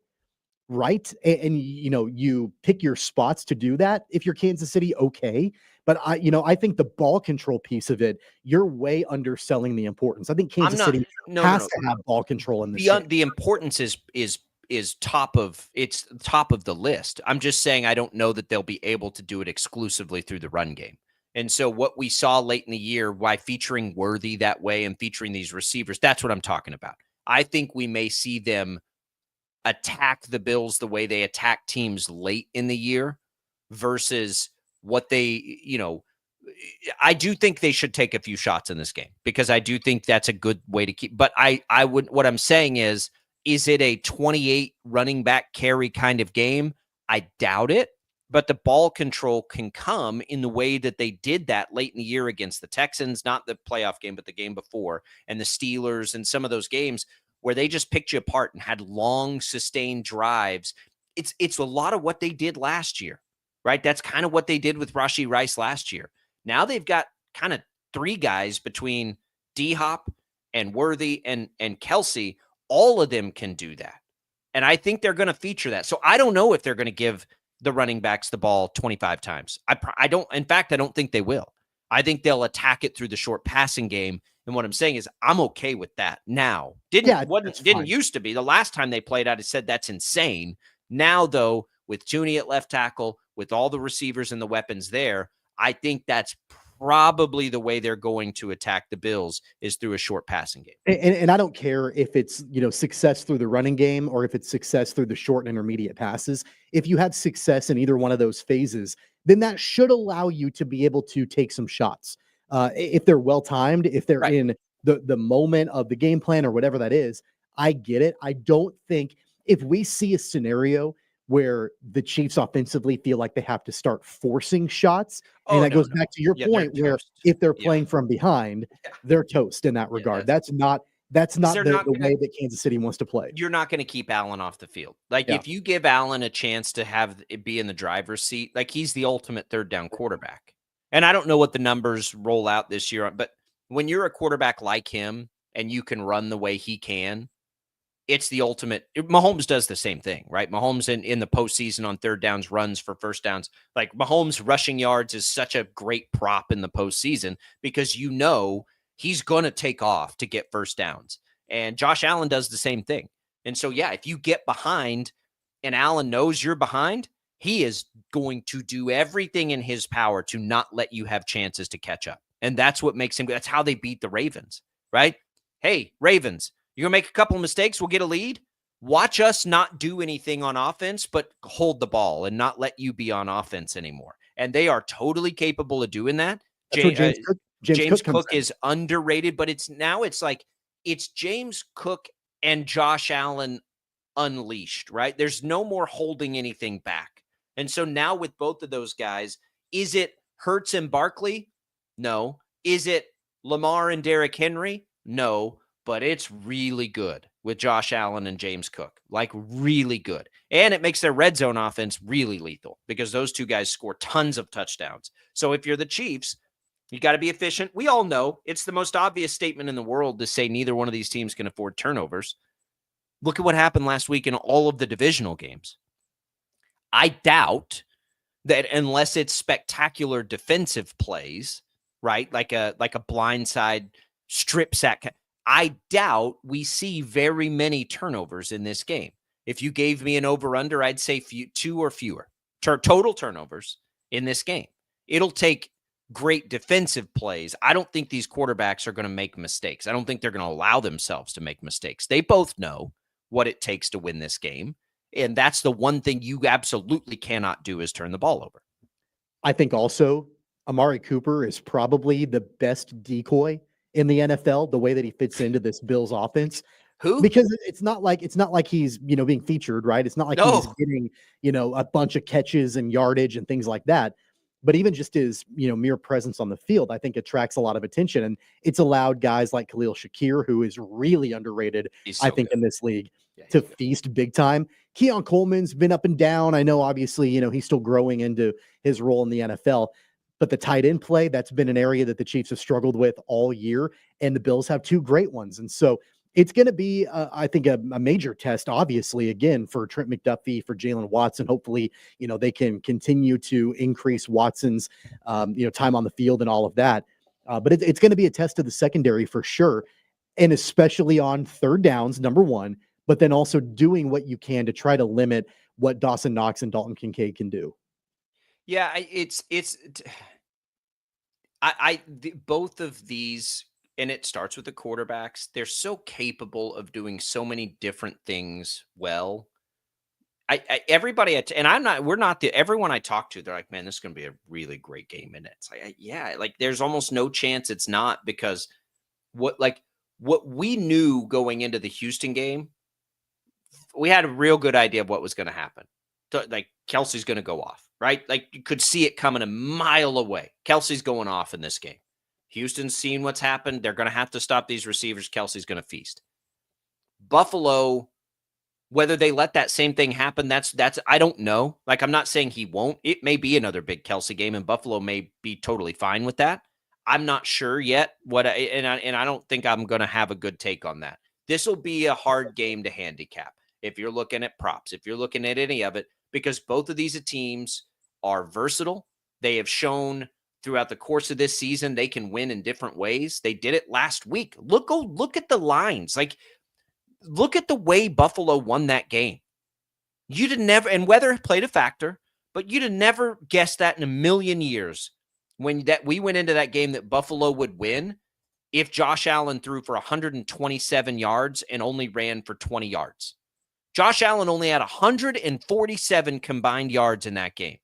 right, and you know, you pick your spots to do that, if you're Kansas City, okay. But I think the ball control piece of it, you're way underselling the importance. I think Kansas City has to have ball control in this. The importance is top of the list. I'm just saying I don't know that they'll be able to do it exclusively through the run game. And so what we saw late in the year, why featuring Worthy that way and featuring these receivers, that's what I'm talking about. I think we may see them attack the Bills the way they attack teams late in the year versus what they, you know, I do think they should take a few shots in this game, because I do think that's a good way to keep, but what I'm saying is it a 28 running back carry kind of game? I doubt it, but the ball control can come in the way that they did that late in the year against the Texans, not the playoff game, but the game before, and the Steelers, and some of those games where they just picked you apart and had long sustained drives. It's a lot of what they did last year. Right? That's kind of what they did with Rashee Rice last year. Now they've got kind of 3 guys between D-Hop and Worthy and Kelsey. All of them can do that. And I think they're going to feature that. So I don't know if they're going to give the running backs the ball 25 times. I don't think they will. I think they'll attack it through the short passing game. And what I'm saying is I'm okay with that now. Didn't used to be. The last time they played out, I said that's insane. Now, though, with Tooney at left tackle, with all the receivers and the weapons there, I think that's probably the way they're going to attack the Bills, is through a short passing game. And I don't care if it's, you know, success through the running game or if it's success through the short and intermediate passes. If you have success in either one of those phases, then that should allow you to be able to take some shots. If they're well-timed, if they're in the moment of the game plan or whatever that is, I get it. I don't think if we see a scenario where the Chiefs offensively feel like they have to start forcing shots. And that goes back to your point where if they're playing from behind, they're toast in that regard. That's not the way that Kansas City wants to play. You're not going to keep Allen off the field. Like if you give Allen a chance to have it be in the driver's seat, like he's the ultimate third down quarterback. And I don't know what the numbers roll out this year, but when you're a quarterback like him and you can run the way he can, it's the ultimate. Mahomes does the same thing, right? Mahomes in the postseason on third downs runs for first downs. Like Mahomes rushing yards is such a great prop in the postseason, because you know he's going to take off to get first downs. And Josh Allen does the same thing. And so, yeah, if you get behind and Allen knows you're behind, he is going to do everything in his power to not let you have chances to catch up. And that's what makes him, that's how they beat the Ravens, right? Hey, Ravens, you're going to make a couple of mistakes, we'll get a lead. Watch us not do anything on offense, but hold the ball and not let you be on offense anymore. And they are totally capable of doing that. James Cook is underrated, but it's like it's James Cook and Josh Allen unleashed, right? There's no more holding anything back. And so now with both of those guys, is it Hurts and Barkley? No. Is it Lamar and Derrick Henry? No, but it's really good with Josh Allen and James Cook, like really good. And it makes their red zone offense really lethal because those two guys score tons of touchdowns. So if you're the Chiefs, you got to be efficient. We all know it's the most obvious statement in the world to say neither one of these teams can afford turnovers. Look at what happened last week in all of the divisional games. I doubt that unless it's spectacular defensive plays, right? Like a blindside strip sack. I doubt we see very many turnovers in this game. If you gave me an over-under, I'd say 2 or fewer total turnovers in this game. It'll take great defensive plays. I don't think these quarterbacks are going to make mistakes. I don't think they're going to allow themselves to make mistakes. They both know what it takes to win this game. And that's the one thing you absolutely cannot do is turn the ball over. I think also Amari Cooper is probably the best decoy in the NFL, the way that he fits into this Bills offense. Who? Because it's not like he's, being featured, right? It's not like he's getting, a bunch of catches and yardage and things like that. But even just his, mere presence on the field, I think attracts a lot of attention. And it's allowed guys like Khalil Shakir, who is really underrated, I think, in this league, to feast big time. Keon Coleman's been up and down. I know, obviously, he's still growing into his role in the NFL. But the tight end play, that's been an area that the Chiefs have struggled with all year. And the Bills have two great ones. And so it's going to be, I think, a major test, obviously, again, for Trent McDuffie, for Jalen Watson. Hopefully, they can continue to increase Watson's, time on the field and all of that. But it's going to be a test of the secondary for sure. And especially on third downs, number one, but then also doing what you can to try to limit what Dawson Knox and Dalton Kincaid can do. Yeah, both of these, and it starts with the quarterbacks. They're so capable of doing so many different things well. Everybody, and everyone I talk to, they're like, man, this is going to be a really great game. And it's like, there's almost no chance it's not, because what we knew going into the Houston game, we had a real good idea of what was going to happen. Like, Kelsey's going to go off, right? Like, you could see it coming a mile away. Kelsey's going off in this game. Houston's seen what's happened. They're going to have to stop these receivers. Kelsey's going to feast. Buffalo, whether they let that same thing happen, that's I don't know. Like, I'm not saying he won't. It may be another big Kelsey game, and Buffalo may be totally fine with that. I'm not sure yet. And I don't think I'm going to have a good take on that. This will be a hard game to handicap if you're looking at props, if you're looking at any of it, because both of these teams are versatile. They have shown throughout the course of this season they can win in different ways. They did it last week. Look at the lines. Like, look at the way Buffalo won that game. You'd have never, and weather played a factor, but you'd have never guessed that in a million years when we went into that game that Buffalo would win if Josh Allen threw for 127 yards and only ran for 20 yards. Josh Allen only had 147 combined yards in that game.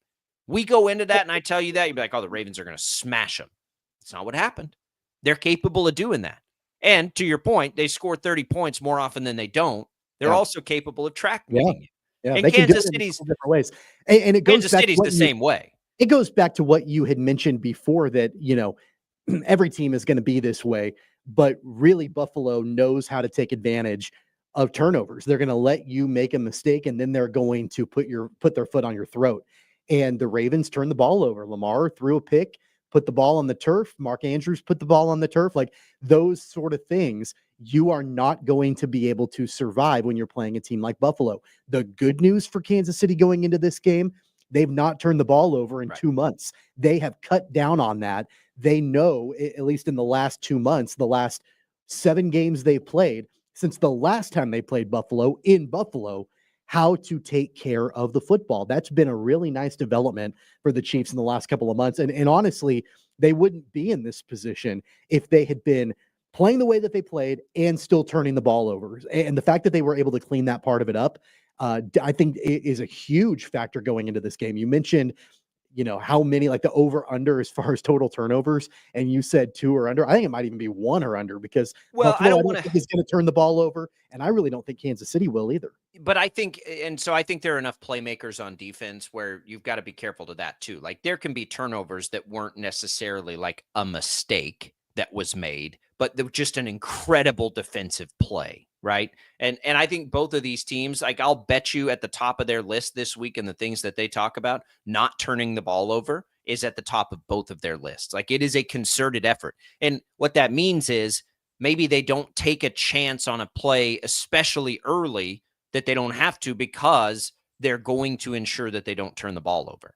We go into that, and I tell you that, you'd be like, oh, the Ravens are going to smash them. That's not what happened. They're capable of doing that. And to your point, they score 30 points more often than they don't. They're also capable of track meeting you. Yeah, and they Kansas can do it in City's different ways. And it goes Kansas back City's to the same way. It goes back to what you had mentioned before, that, every team is going to be this way, but really Buffalo knows how to take advantage of turnovers. They're going to let you make a mistake, and then they're going to put their foot on your throat. And the Ravens turned the ball over. Lamar threw a pick, put the ball on the turf. Mark Andrews put the ball on the turf. Like, those sort of things, you are not going to be able to survive when you're playing a team like Buffalo. The good news for Kansas City going into this game, they've not turned the ball over in 2 months. They have cut down on that. they know, at least in the last 2 months, the last 7 games they played, since the last time they played Buffalo in Buffalo, how to take care of the football. That's been a really nice development for the Chiefs in the last couple of months. And honestly, they wouldn't be in this position if they had been playing the way that they played and still turning the ball over. And the fact that they were able to clean that part of it up, I think is a huge factor going into this game. You mentioned, how many, like the over under as far as total turnovers, and you said 2 or under. I think it might even be 1 or under, because Buffalo, I don't think is going to turn the ball over, and I really don't think Kansas City will either. But I think there are enough playmakers on defense where you've got to be careful to that too. Like, there can be turnovers that weren't necessarily like a mistake that was made, but they were just an incredible defensive play, right? And I think both of these teams, like, I'll bet you at the top of their list this week, and the things that they talk about, not turning the ball over is at the top of both of their lists. Like, it is a concerted effort. And what that means is maybe they don't take a chance on a play, especially early, that they don't have to, because they're going to ensure that they don't turn the ball over.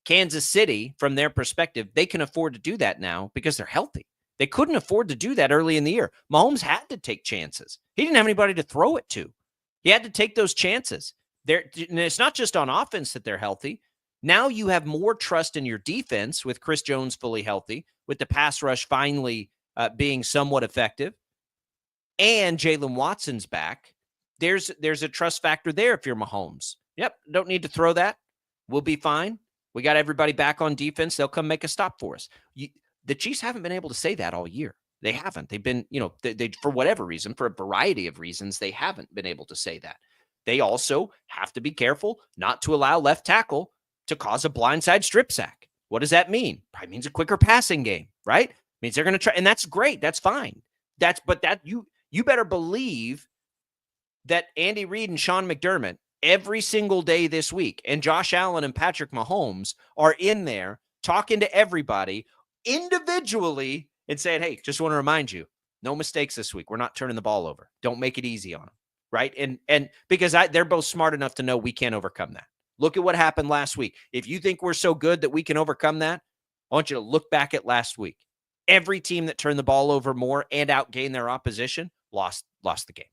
Kansas City, from their perspective, they can afford to do that now because they're healthy. They couldn't afford to do that early in the year. Mahomes had to take chances. He didn't have anybody to throw it to. He had to take those chances. And it's not just on offense that they're healthy. Now you have more trust in your defense with Chris Jones fully healthy, with the pass rush finally being somewhat effective, and Jalen Watson's back. There's a trust factor there if you're Mahomes. Yep, don't need to throw that. We'll be fine. We got everybody back on defense. They'll come make a stop for us. The Chiefs haven't been able to say that all year. They haven't. They've been, they for whatever reason, for a variety of reasons, they haven't been able to say that. They also have to be careful not to allow left tackle to cause a blindside strip sack. What does that mean? Probably means a quicker passing game, right? Means they're going to try, and that's great. That's fine. You better believe that Andy Reid and Sean McDermott every single day this week, and Josh Allen and Patrick Mahomes are in there talking to everybody individually and saying, hey, just want to remind you, no mistakes this week. We're not turning the ball over. Don't make it easy on them, right? And because they're both smart enough to know we can't overcome that. Look at what happened last week. If you think we're so good that we can overcome that, I want you to look back at last week. Every team that turned the ball over more and outgained their opposition lost the game.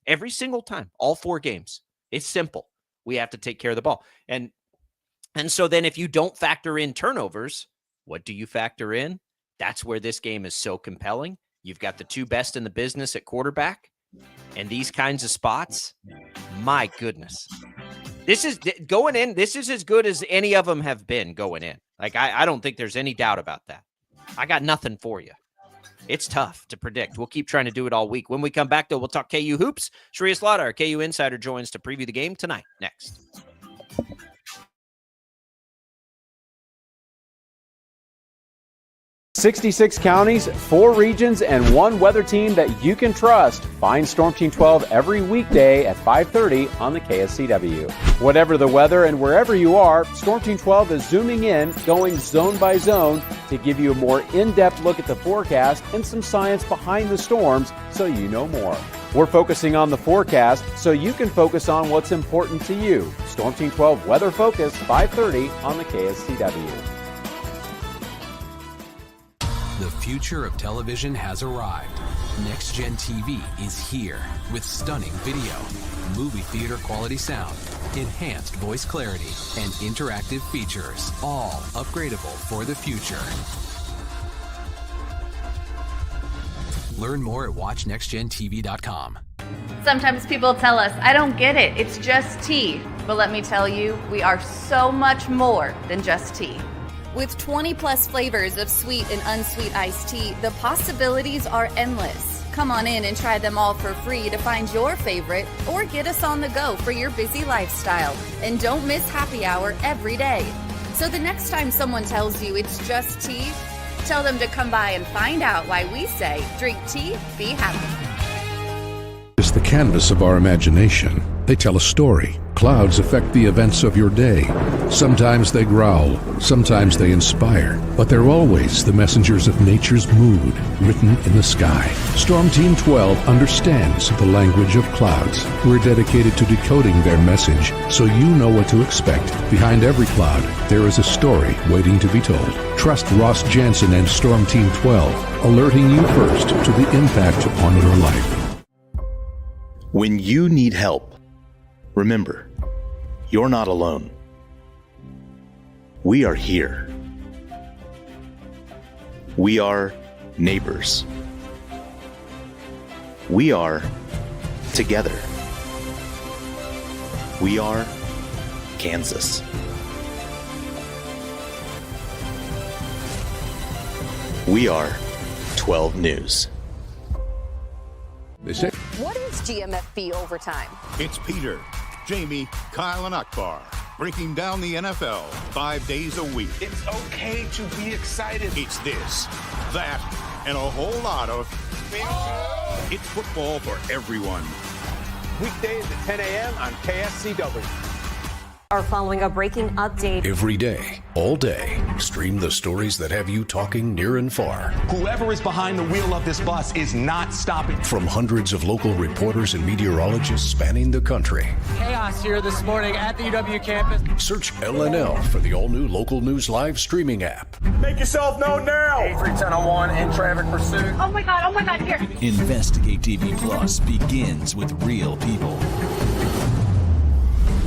Every single time, all 4 games. It's simple. We have to take care of the ball. And so then if you don't factor in turnovers, what do you factor in? That's where this game is so compelling. You've got the 2 best in the business at quarterback, and these kinds of spots, my goodness. This is going in. This is as good as any of them have been going in. Like, I don't think there's any doubt about that. I got nothing for you. It's tough to predict. We'll keep trying to do it all week. When we come back, though, we'll talk KU hoops. Shreyas Laddha, our KU Insider, joins to preview the game tonight. Next. 66 counties, 4 regions, and 1 weather team that you can trust. Find Storm Team 12 every weekday at 5:30 on the KSCW. Whatever the weather and wherever you are, Storm Team 12 is zooming in, going zone by zone to give you a more in-depth look at the forecast and some science behind the storms so you know more. We're focusing on the forecast so you can focus on what's important to you. Storm Team 12 Weather Focus, 5:30 on the KSCW. The future of television has arrived. Next Gen TV is here with stunning video, movie theater quality sound, enhanced voice clarity, and interactive features, all upgradable for the future. Learn more at watchnextgentv.com. Sometimes people tell us, I don't get it, it's just tea. But let me tell you, we are so much more than just tea. With 20 plus flavors of sweet and unsweet iced tea, the possibilities are endless. Come on in and try them all for free to find your favorite, or get us on the go for your busy lifestyle. And don't miss happy hour every day. So the next time someone tells you it's just tea, tell them to come by and find out why we say, drink tea, be happy. It's the canvas of our imagination. They tell a story, clouds affect the events of your day. Sometimes they growl, sometimes they inspire, but they're always the messengers of nature's mood written in the sky. Storm Team 12 understands the language of clouds. We're dedicated to decoding their message so you know what to expect. Behind every cloud, there is a story waiting to be told. Trust Ross Jansen and Storm Team 12, alerting you first to the impact on your life. When you need help, remember, you're not alone. We are here. We are neighbors. We are together. We are Kansas. We are 12 News. They say, What is GMFB overtime? It's Peter, Jamie, Kyle, and Akbar breaking down the NFL 5 days a week. It's okay to be excited. It's this, that, and a whole lot of It's football for everyone. Weekdays at 10 a.m. on KSCW. Are following a breaking update. Every day, all day, stream the stories that have you talking near and far. Whoever is behind the wheel of this bus is not stopping. From hundreds of local reporters and meteorologists spanning the country. Chaos here this morning at the UW campus. Search LNL for the all-new Local News Live streaming app. Make yourself known now. 83101 in traffic pursuit. Oh my God, here. Investigate TV Plus begins with real people.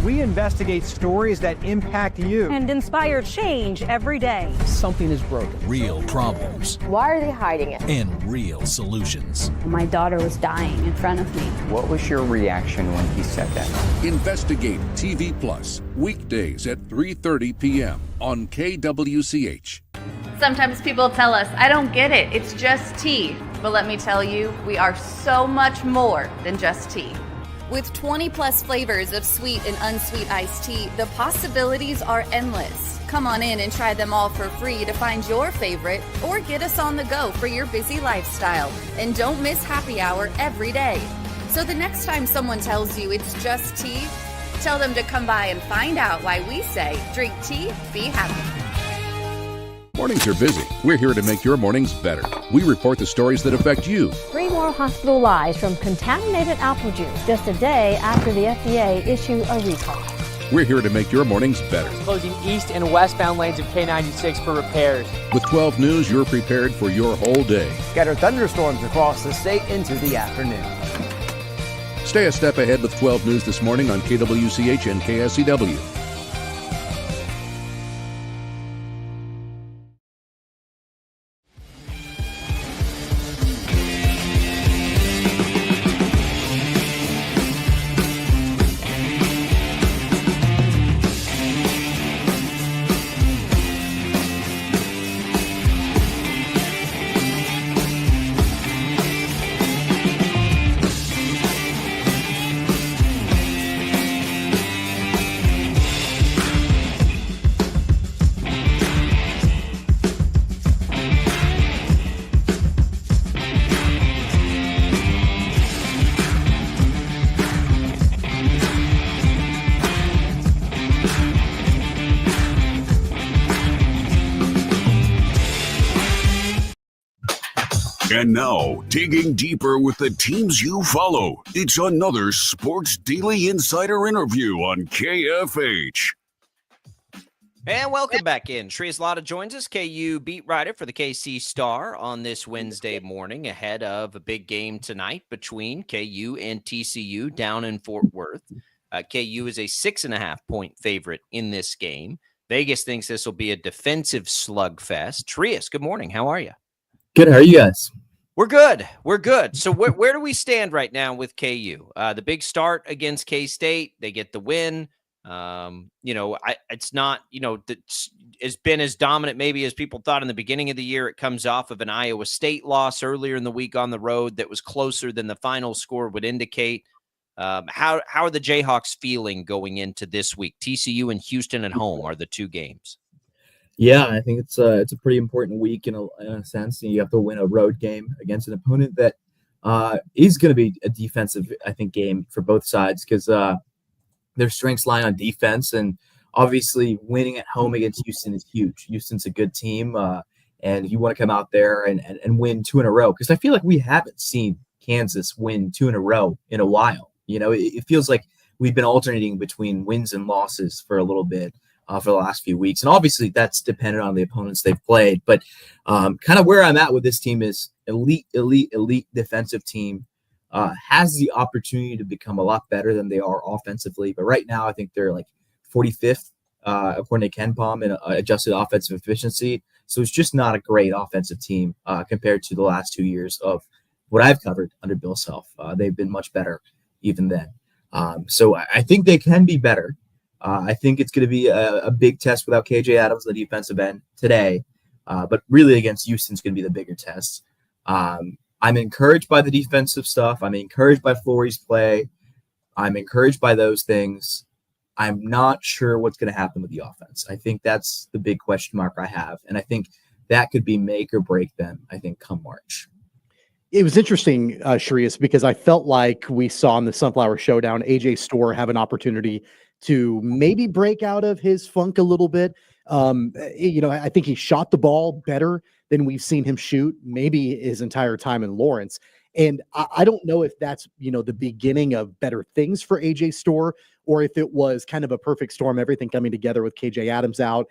We investigate stories that impact you and inspire change every day. Something is broken. Real problems. Why are they hiding it? And real solutions. My daughter was dying in front of me. What was your reaction when he said that? Investigate TV Plus, weekdays at 3:30 p.m. on KWCH. Sometimes people tell us, I don't get it, it's just tea. But let me tell you, we are so much more than just tea. With 20 plus flavors of sweet and unsweet iced tea, the possibilities are endless. Come on in and try them all for free to find your favorite or get us on the go for your busy lifestyle. And don't miss happy hour every day. So the next time someone tells you it's just tea, tell them to come by and find out why we say drink tea, be happy. Mornings are busy. We're here to make your mornings better. We report the stories that affect you. 3 more hospital lies from contaminated apple juice just a day after the FDA issued a recall. We're here to make your mornings better. Closing east and westbound lanes of K96 for repairs. With 12 News, you're prepared for your whole day. Scattered thunderstorms across the state into the afternoon. Stay a step ahead with 12 News this morning on KWCH and KSCW. And now, digging deeper with the teams you follow, it's another Sports Daily Insider interview on KFH. And welcome back in. Shreyas Laddha joins us, KU beat writer for the KC Star on this Wednesday morning ahead of a big game tonight between KU and TCU down in Fort Worth. KU is a 6.5-point favorite in this game. Vegas thinks this will be a defensive slugfest. Shreyas, good morning. How are you? Good. How are you guys? We're good. We're good. So where do we stand right now with KU? The big start against K-State, they get the win. It's not, it's been as dominant maybe as people thought in the beginning of the year. It comes off of an Iowa State loss earlier in the week on the road that was closer than the final score would indicate. How are the Jayhawks feeling going into this week? TCU and Houston at home are the two games. Yeah, I think it's a pretty important week in a sense. You have to win a road game against an opponent that is going to be a defensive, I think, game for both sides because their strengths lie on defense, and obviously winning at home against Houston is huge. Houston's a good team, and you want to come out there and win 2 in a row, because I feel like we haven't seen Kansas win 2 in a row in a while. It feels like we've been alternating between wins and losses for a little bit for the last few weeks, and obviously that's dependent on the opponents they've played. But kind of where I'm at with this team is elite defensive team. Has the opportunity to become a lot better than they are offensively. But right now, I think they're like 45th, according to KenPom, in adjusted offensive efficiency. So it's just not a great offensive team compared to the last 2 years of what I've covered under Bill Self. They've been much better even then. So I think they can be better. I think it's going to be a big test without KJ Adams, the defensive end, today. But really against Houston's going to be the bigger test. I'm encouraged by the defensive stuff. I'm encouraged by Flory's play. I'm encouraged by those things. I'm not sure what's going to happen with the offense. I think that's the big question mark I have. And I think that could be make or break them, I think, come March. It was interesting, Shreyas, because I felt like we saw in the Sunflower Showdown, AJ Storr have an opportunity to maybe break out of his funk a little bit. I think he shot the ball better than we've seen him shoot maybe his entire time in Lawrence. And I don't know if that's, the beginning of better things for AJ Storr, or if it was kind of a perfect storm, everything coming together with KJ Adams out.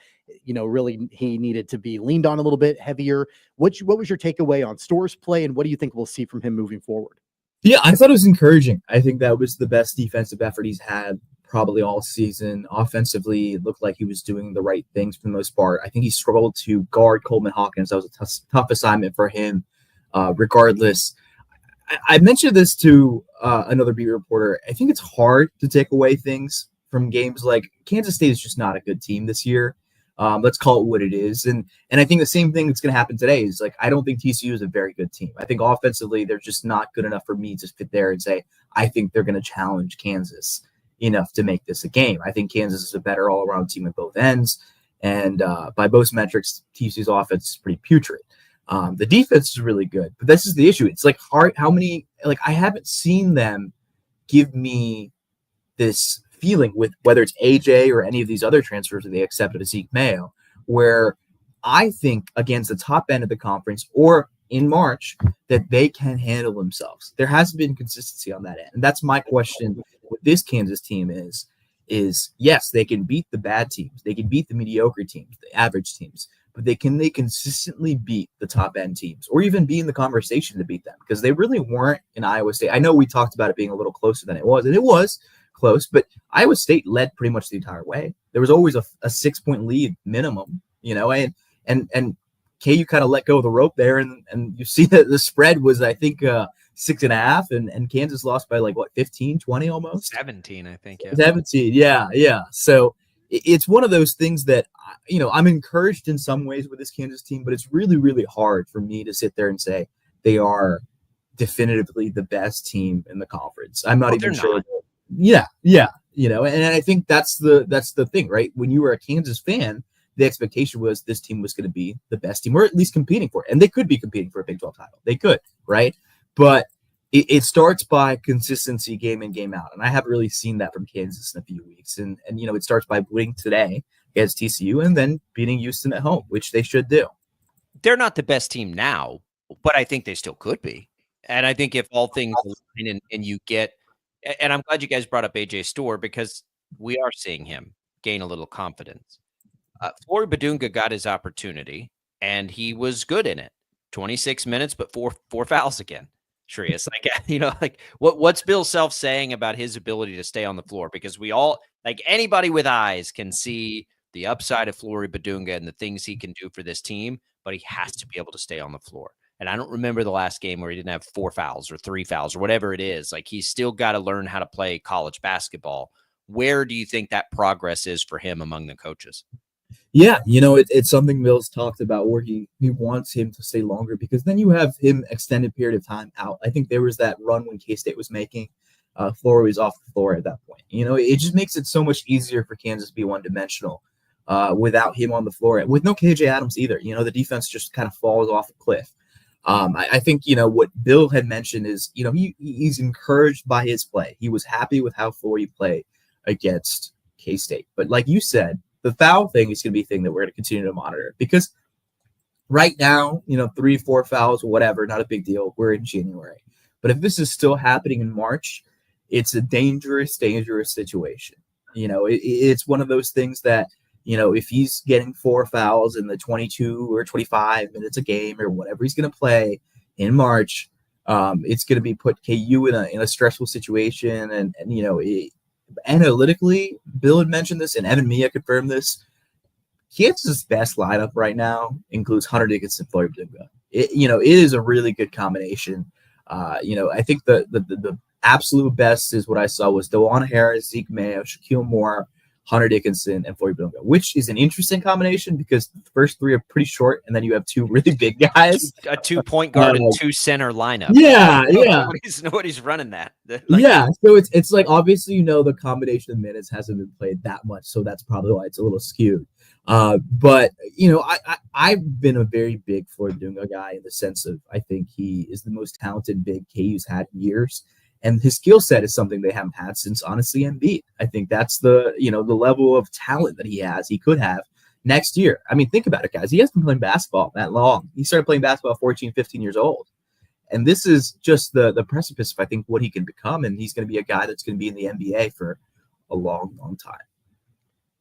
Really he needed to be leaned on a little bit heavier. What was your takeaway on Storr's play, and what do you think we'll see from him moving forward? Yeah, I thought it was encouraging. I think that was the best defensive effort he's had probably all season. Offensively, it looked like he was doing the right things for the most part. I think he struggled to guard Coleman Hawkins. That was a tough assignment for him, regardless. I mentioned this to another beat reporter. I think it's hard to take away things from games like Kansas State is just not a good team this year. Let's call it what it is. And I think the same thing that's going to happen today is, like, I don't think TCU is a very good team. I think offensively, they're just not good enough for me to sit there and say, I think they're going to challenge Kansas enough to make this a game. I think Kansas is a better all-around team at both ends. And by most metrics, TCU's offense is pretty putrid. The defense is really good, but this is the issue. It's like hard. I haven't seen them give me this feeling with whether it's AJ or any of these other transfers that they accepted as Zeke Mayo, where I think against the top end of the conference or in March that they can handle themselves. There hasn't been consistency on that end. And that's my question with this Kansas team is yes, they can beat the bad teams. They can beat the mediocre teams, the average teams, but they consistently beat the top end teams or even be in the conversation to beat them, because they really weren't in Iowa State. I know we talked about it being a little closer than it was, and it was close, but Iowa State led pretty much the entire way. There was always a 6-point lead minimum, and KU kind of let go of the rope there, and you see that the spread was, I think, 6.5, and Kansas lost by 15, 20 almost? 17, I think. Yeah. 17, yeah. So it's one of those things that, I'm encouraged in some ways with this Kansas team, but it's really, really hard for me to sit there and say they are definitively the best team in the conference. I'm not even sure. Yeah. And I think that's the thing, right? When you were a Kansas fan, the expectation was this team was going to be the best team, or at least competing for it. And they could be competing for a Big 12 title. They could, right? But it starts by consistency game in, game out. And I haven't really seen that from Kansas in a few weeks. And it starts by winning today against TCU and then beating Houston at home, which they should do. They're not the best team now, but I think they still could be. And I think if all things align and you get – and I'm glad you guys brought up AJ Storr, because we are seeing him gain a little confidence. Flory Badunga got his opportunity, and he was good in it. 26 minutes, but four fouls again. Shreyas, what's Bill Self saying about his ability to stay on the floor? Because we all, anybody with eyes, can see the upside of Flory Badunga and the things he can do for this team, but he has to be able to stay on the floor. And I don't remember the last game where he didn't have 4 fouls or 3 fouls or whatever it is. He's still got to learn how to play college basketball. Where do you think that progress is for him among the coaches? Yeah, it's something Mills talked about, where he wants him to stay longer, because then you have him extended period of time out. I think there was that run when K-State was making Flory was off the floor at that point. It just makes it so much easier for Kansas to be one-dimensional without him on the floor, with no KJ Adams either. The defense just kind of falls off a cliff. I think, what Bill had mentioned is, he's encouraged by his play. He was happy with how Flory played against K-State. But like you said, the foul thing is going to be a thing that we're going to continue to monitor because right now, 3-4 fouls, whatever, not a big deal. We're in January. But if this is still happening in March, it's a dangerous, dangerous situation. It's one of those things that, if he's getting 4 fouls in the 22 or 25 minutes a game or whatever he's going to play in March, it's going to be put KU in a stressful situation. And analytically, Bill had mentioned this, and Evan Mia confirmed this. Kansas' best lineup right now includes Hunter Dickinson, Floyd Badunga. It is a really good combination. I think the absolute best is what I saw was DeJuan Harris, Zeke Mayo, Shaquille Moore, Hunter Dickinson, and Floyd Badunga, which is an interesting combination because the first 3 are pretty short, and then you have 2 really big guys. A 2-point guard and 2 center lineup. Yeah. Nobody's running that. So it's like, obviously, the combination of minutes hasn't been played that much, so that's probably why it's a little skewed. But I've been a very big Floyd Badunga guy in the sense of I think he is the most talented big KU's had in years. And his skill set is something they haven't had since, honestly, Embiid. I think that's the level of talent that he could have next year. I mean, think about it, guys. He hasn't been playing basketball that long. He started playing basketball at 14, 15 years old. And this is just the precipice of, I think, what he can become. And he's going to be a guy that's going to be in the NBA for a long, long time.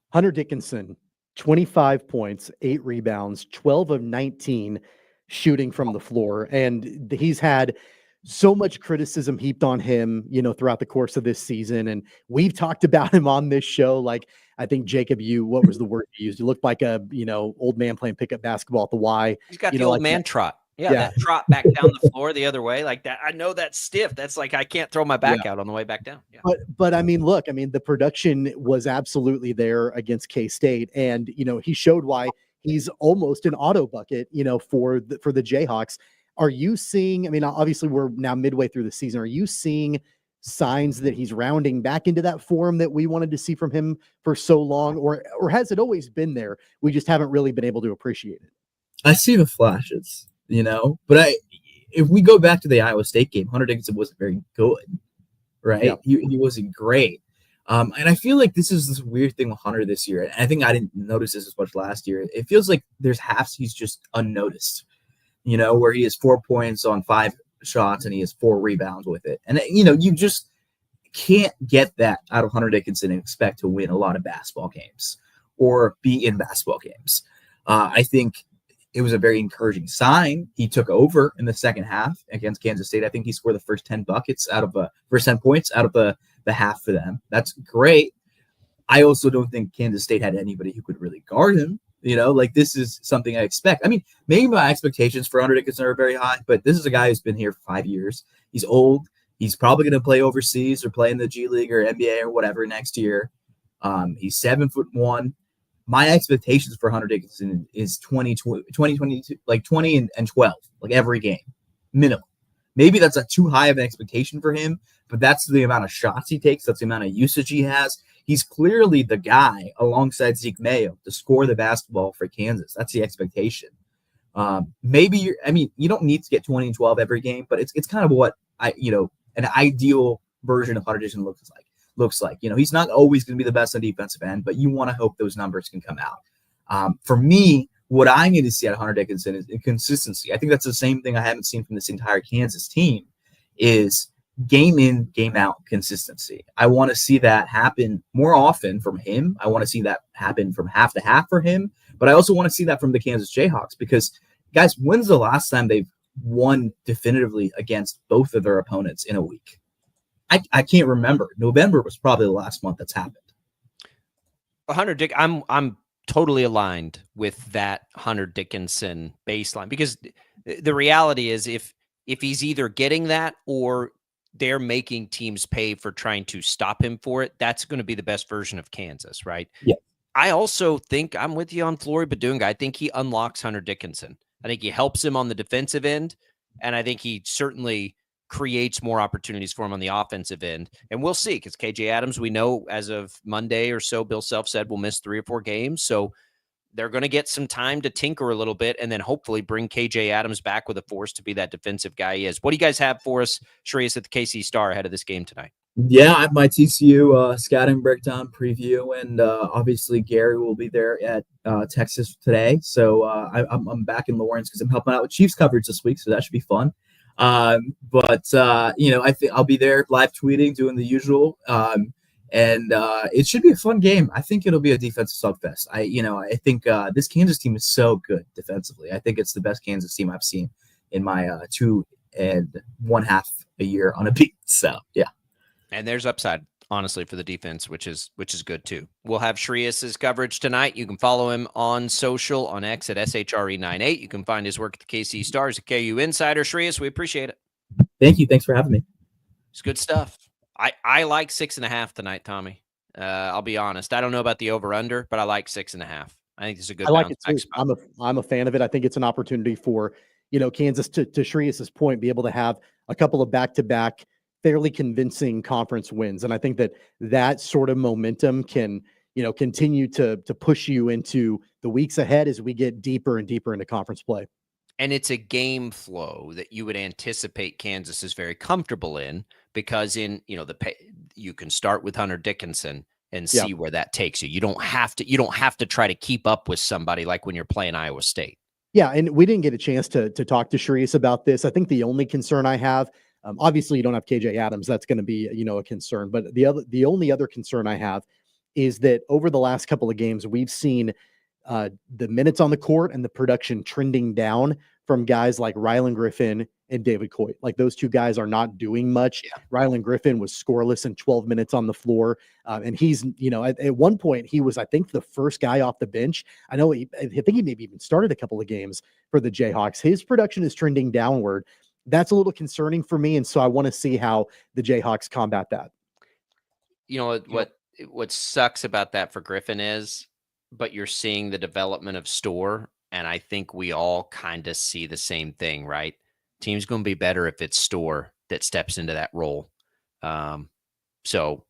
Hunter Dickinson, 25 points, 8 rebounds, 12 of 19 shooting from the floor. And he's had so much criticism heaped on him, throughout the course of this season. And we've talked about him on this show. Like, I think Jacob, what was the word you used? You looked like a, old man playing pickup basketball at the Y. He's got the old man trot. Yeah, that trot back down the floor the other way like that. I know that's stiff. That's like I can't throw my back out on the way back down. Yeah. But I mean, look, the production was absolutely there against K-State, and he showed why he's almost an auto bucket, for the Jayhawks. Are you seeing? Obviously, we're now midway through the season. Are you seeing signs that he's rounding back into that form that we wanted to see from him for so long, or has it always been there? We just haven't really been able to appreciate it. I see the flashes. But if we go back to the Iowa State game, Hunter Dickinson wasn't very good, right? Yeah. He wasn't great. And I feel like this is this weird thing with Hunter this year. And I think I didn't notice this as much last year. It feels like there's halves he's just unnoticed, where he has 4 points on 5 shots and he has 4 rebounds with it. And, you just can't get that out of Hunter Dickinson and expect to win a lot of basketball games or be in basketball games. I think it was a very encouraging sign. He took over in the second half against Kansas State. I think he scored the first 10 points out of the half for them. That's great. I also don't think Kansas State had anybody who could really guard him. This is something I expect. Maybe my expectations for Hunter Dickinson are very high, but this is a guy who's been here for 5 years. He's old. He's probably going to play overseas or play in the G League or NBA or whatever next year. He's 7'1". My expectations for Hunter Dickinson is 20, like 20 and 12, like every game, minimum. Maybe that's too high of an expectation for him, but that's the amount of shots he takes. That's the amount of usage he has. He's clearly the guy alongside Zeke Mayo to score the basketball for Kansas. That's the expectation. Maybe you don't need to get 20 and 12 every game, but it's kind of what an ideal version of Hunter Dickinson looks like. He's not always going to be the best on defensive end, but you want to hope those numbers can come out. For me, what I need to see out of Hunter Dickinson is consistency. I think that's the same thing I haven't seen from this entire Kansas team is game in, game out consistency. I want to see that happen more often from him. I want to see that happen from half to half for him, but I also want to see that from the Kansas Jayhawks because, guys, when's the last time they've won definitively against both of their opponents in a week? I can't remember. November was probably the last month that's happened. Hunter Dick, I'm totally aligned with that Hunter Dickinson baseline because the reality is if he's either getting that or they're making teams pay for trying to stop him for it, that's going to be the best version of Kansas, right? Yeah. I also think I'm with you on Flory Badunga. I think he unlocks Hunter Dickinson. I think he helps him on the defensive end, and I think he certainly creates more opportunities for him on the offensive end. And we'll see, because KJ Adams, we know as of Monday or so, Bill Self said will miss 3 or 4 games. So they're going to get some time to tinker a little bit and then hopefully bring KJ Adams back with a force to be that defensive guy he is. What do you guys have for us, Shreyas, at the KC Star ahead of this game tonight? Yeah, I have my TCU scouting breakdown preview, and obviously Gary will be there at Texas today. So I'm back in Lawrence because I'm helping out with Chiefs coverage this week, so that should be fun. But I think I'll be there live tweeting, doing the usual, and it should be a fun game. I think it'll be a defensive slugfest. I think this Kansas team is so good defensively. I think it's the best Kansas team I've seen in my 2.5 a year on a beat. So yeah. And there's upside, honestly, for the defense, which is good too. We'll have Shreyas' coverage tonight. You can follow him on social, on X at SHRE98. You can find his work at the KC Stars at KU Insider. Shreyas, we appreciate it. Thank you. Thanks for having me. It's good stuff. I like 6.5 tonight, Tommy. I'll be honest. I don't know about the over/under, but I like 6.5. I think this is a good. I like it too. I'm a fan of it. I think it's an opportunity for Kansas to Shreyas' point, be able to have a couple of back-to-back fairly convincing conference wins. And I think that sort of momentum can, continue to push you into the weeks ahead as we get deeper and deeper into conference play. And it's a game flow that you would anticipate Kansas is very comfortable in, because you can start with Hunter Dickinson and see where that takes you. You don't have to try to keep up with somebody like when you're playing Iowa State. Yeah. And we didn't get a chance to talk to Shreyas about this. I think the only concern I have, obviously, you don't have KJ Adams. That's going to be, a concern. But the only other concern I have is that over the last couple of games, we've seen the minutes on the court and the production trending down from guys like Rylan Griffin and David Coit. Like, those two guys are not doing much. Yeah. Rylan Griffin was scoreless in 12 minutes on the floor. And he's, at one point he was, I think, the first guy off the bench. I think he maybe even started a couple of games for the Jayhawks. His production is trending downward. That's a little concerning for me, and so I want to see how the Jayhawks combat that. What sucks about that for Griffin is, but you're seeing the development of Storr, and I think we all kind of see the same thing, right? Team's going to be better if it's Storr that steps into that role. So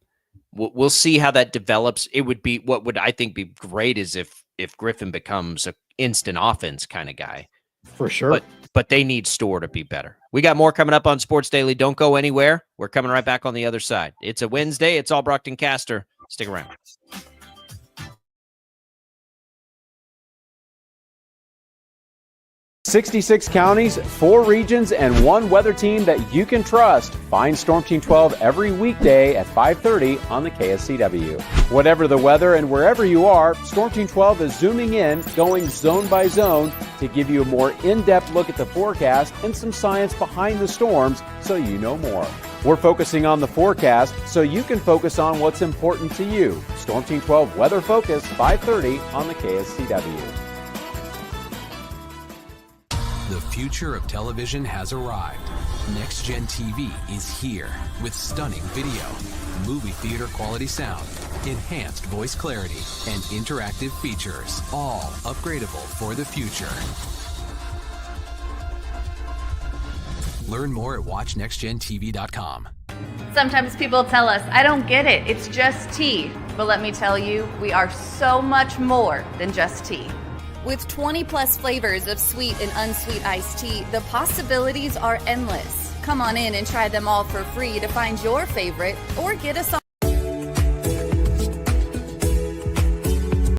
we'll see how that develops. It would be what would I think be great is if Griffin becomes an instant offense kind of guy. For sure. But they need Storr to be better. We got more coming up on Sports Daily. Don't go anywhere. We're coming right back on the other side. It's a Wednesday. It's all Brockton Caster. Stick around. 66 counties, 4 regions, and 1 weather team that you can trust. Find Storm Team 12 every weekday at 5:30 on the KSCW. Whatever the weather and wherever you are, Storm Team 12 is zooming in, going zone by zone to give you a more in-depth look at the forecast and some science behind the storms so you know more. We're focusing on the forecast so you can focus on what's important to you. Storm Team 12 Weather Focus, 5:30 on the KSCW. The future of television has arrived. Next Gen TV is here with stunning video, movie theater quality sound, enhanced voice clarity, and interactive features, all upgradable for the future. Learn more at watchnextgentv.com. Sometimes people tell us, I don't get it, it's just tea. But let me tell you, we are so much more than just tea. With 20-plus flavors of sweet and unsweet iced tea, the possibilities are endless. Come on in and try them all for free to find your favorite, or get us on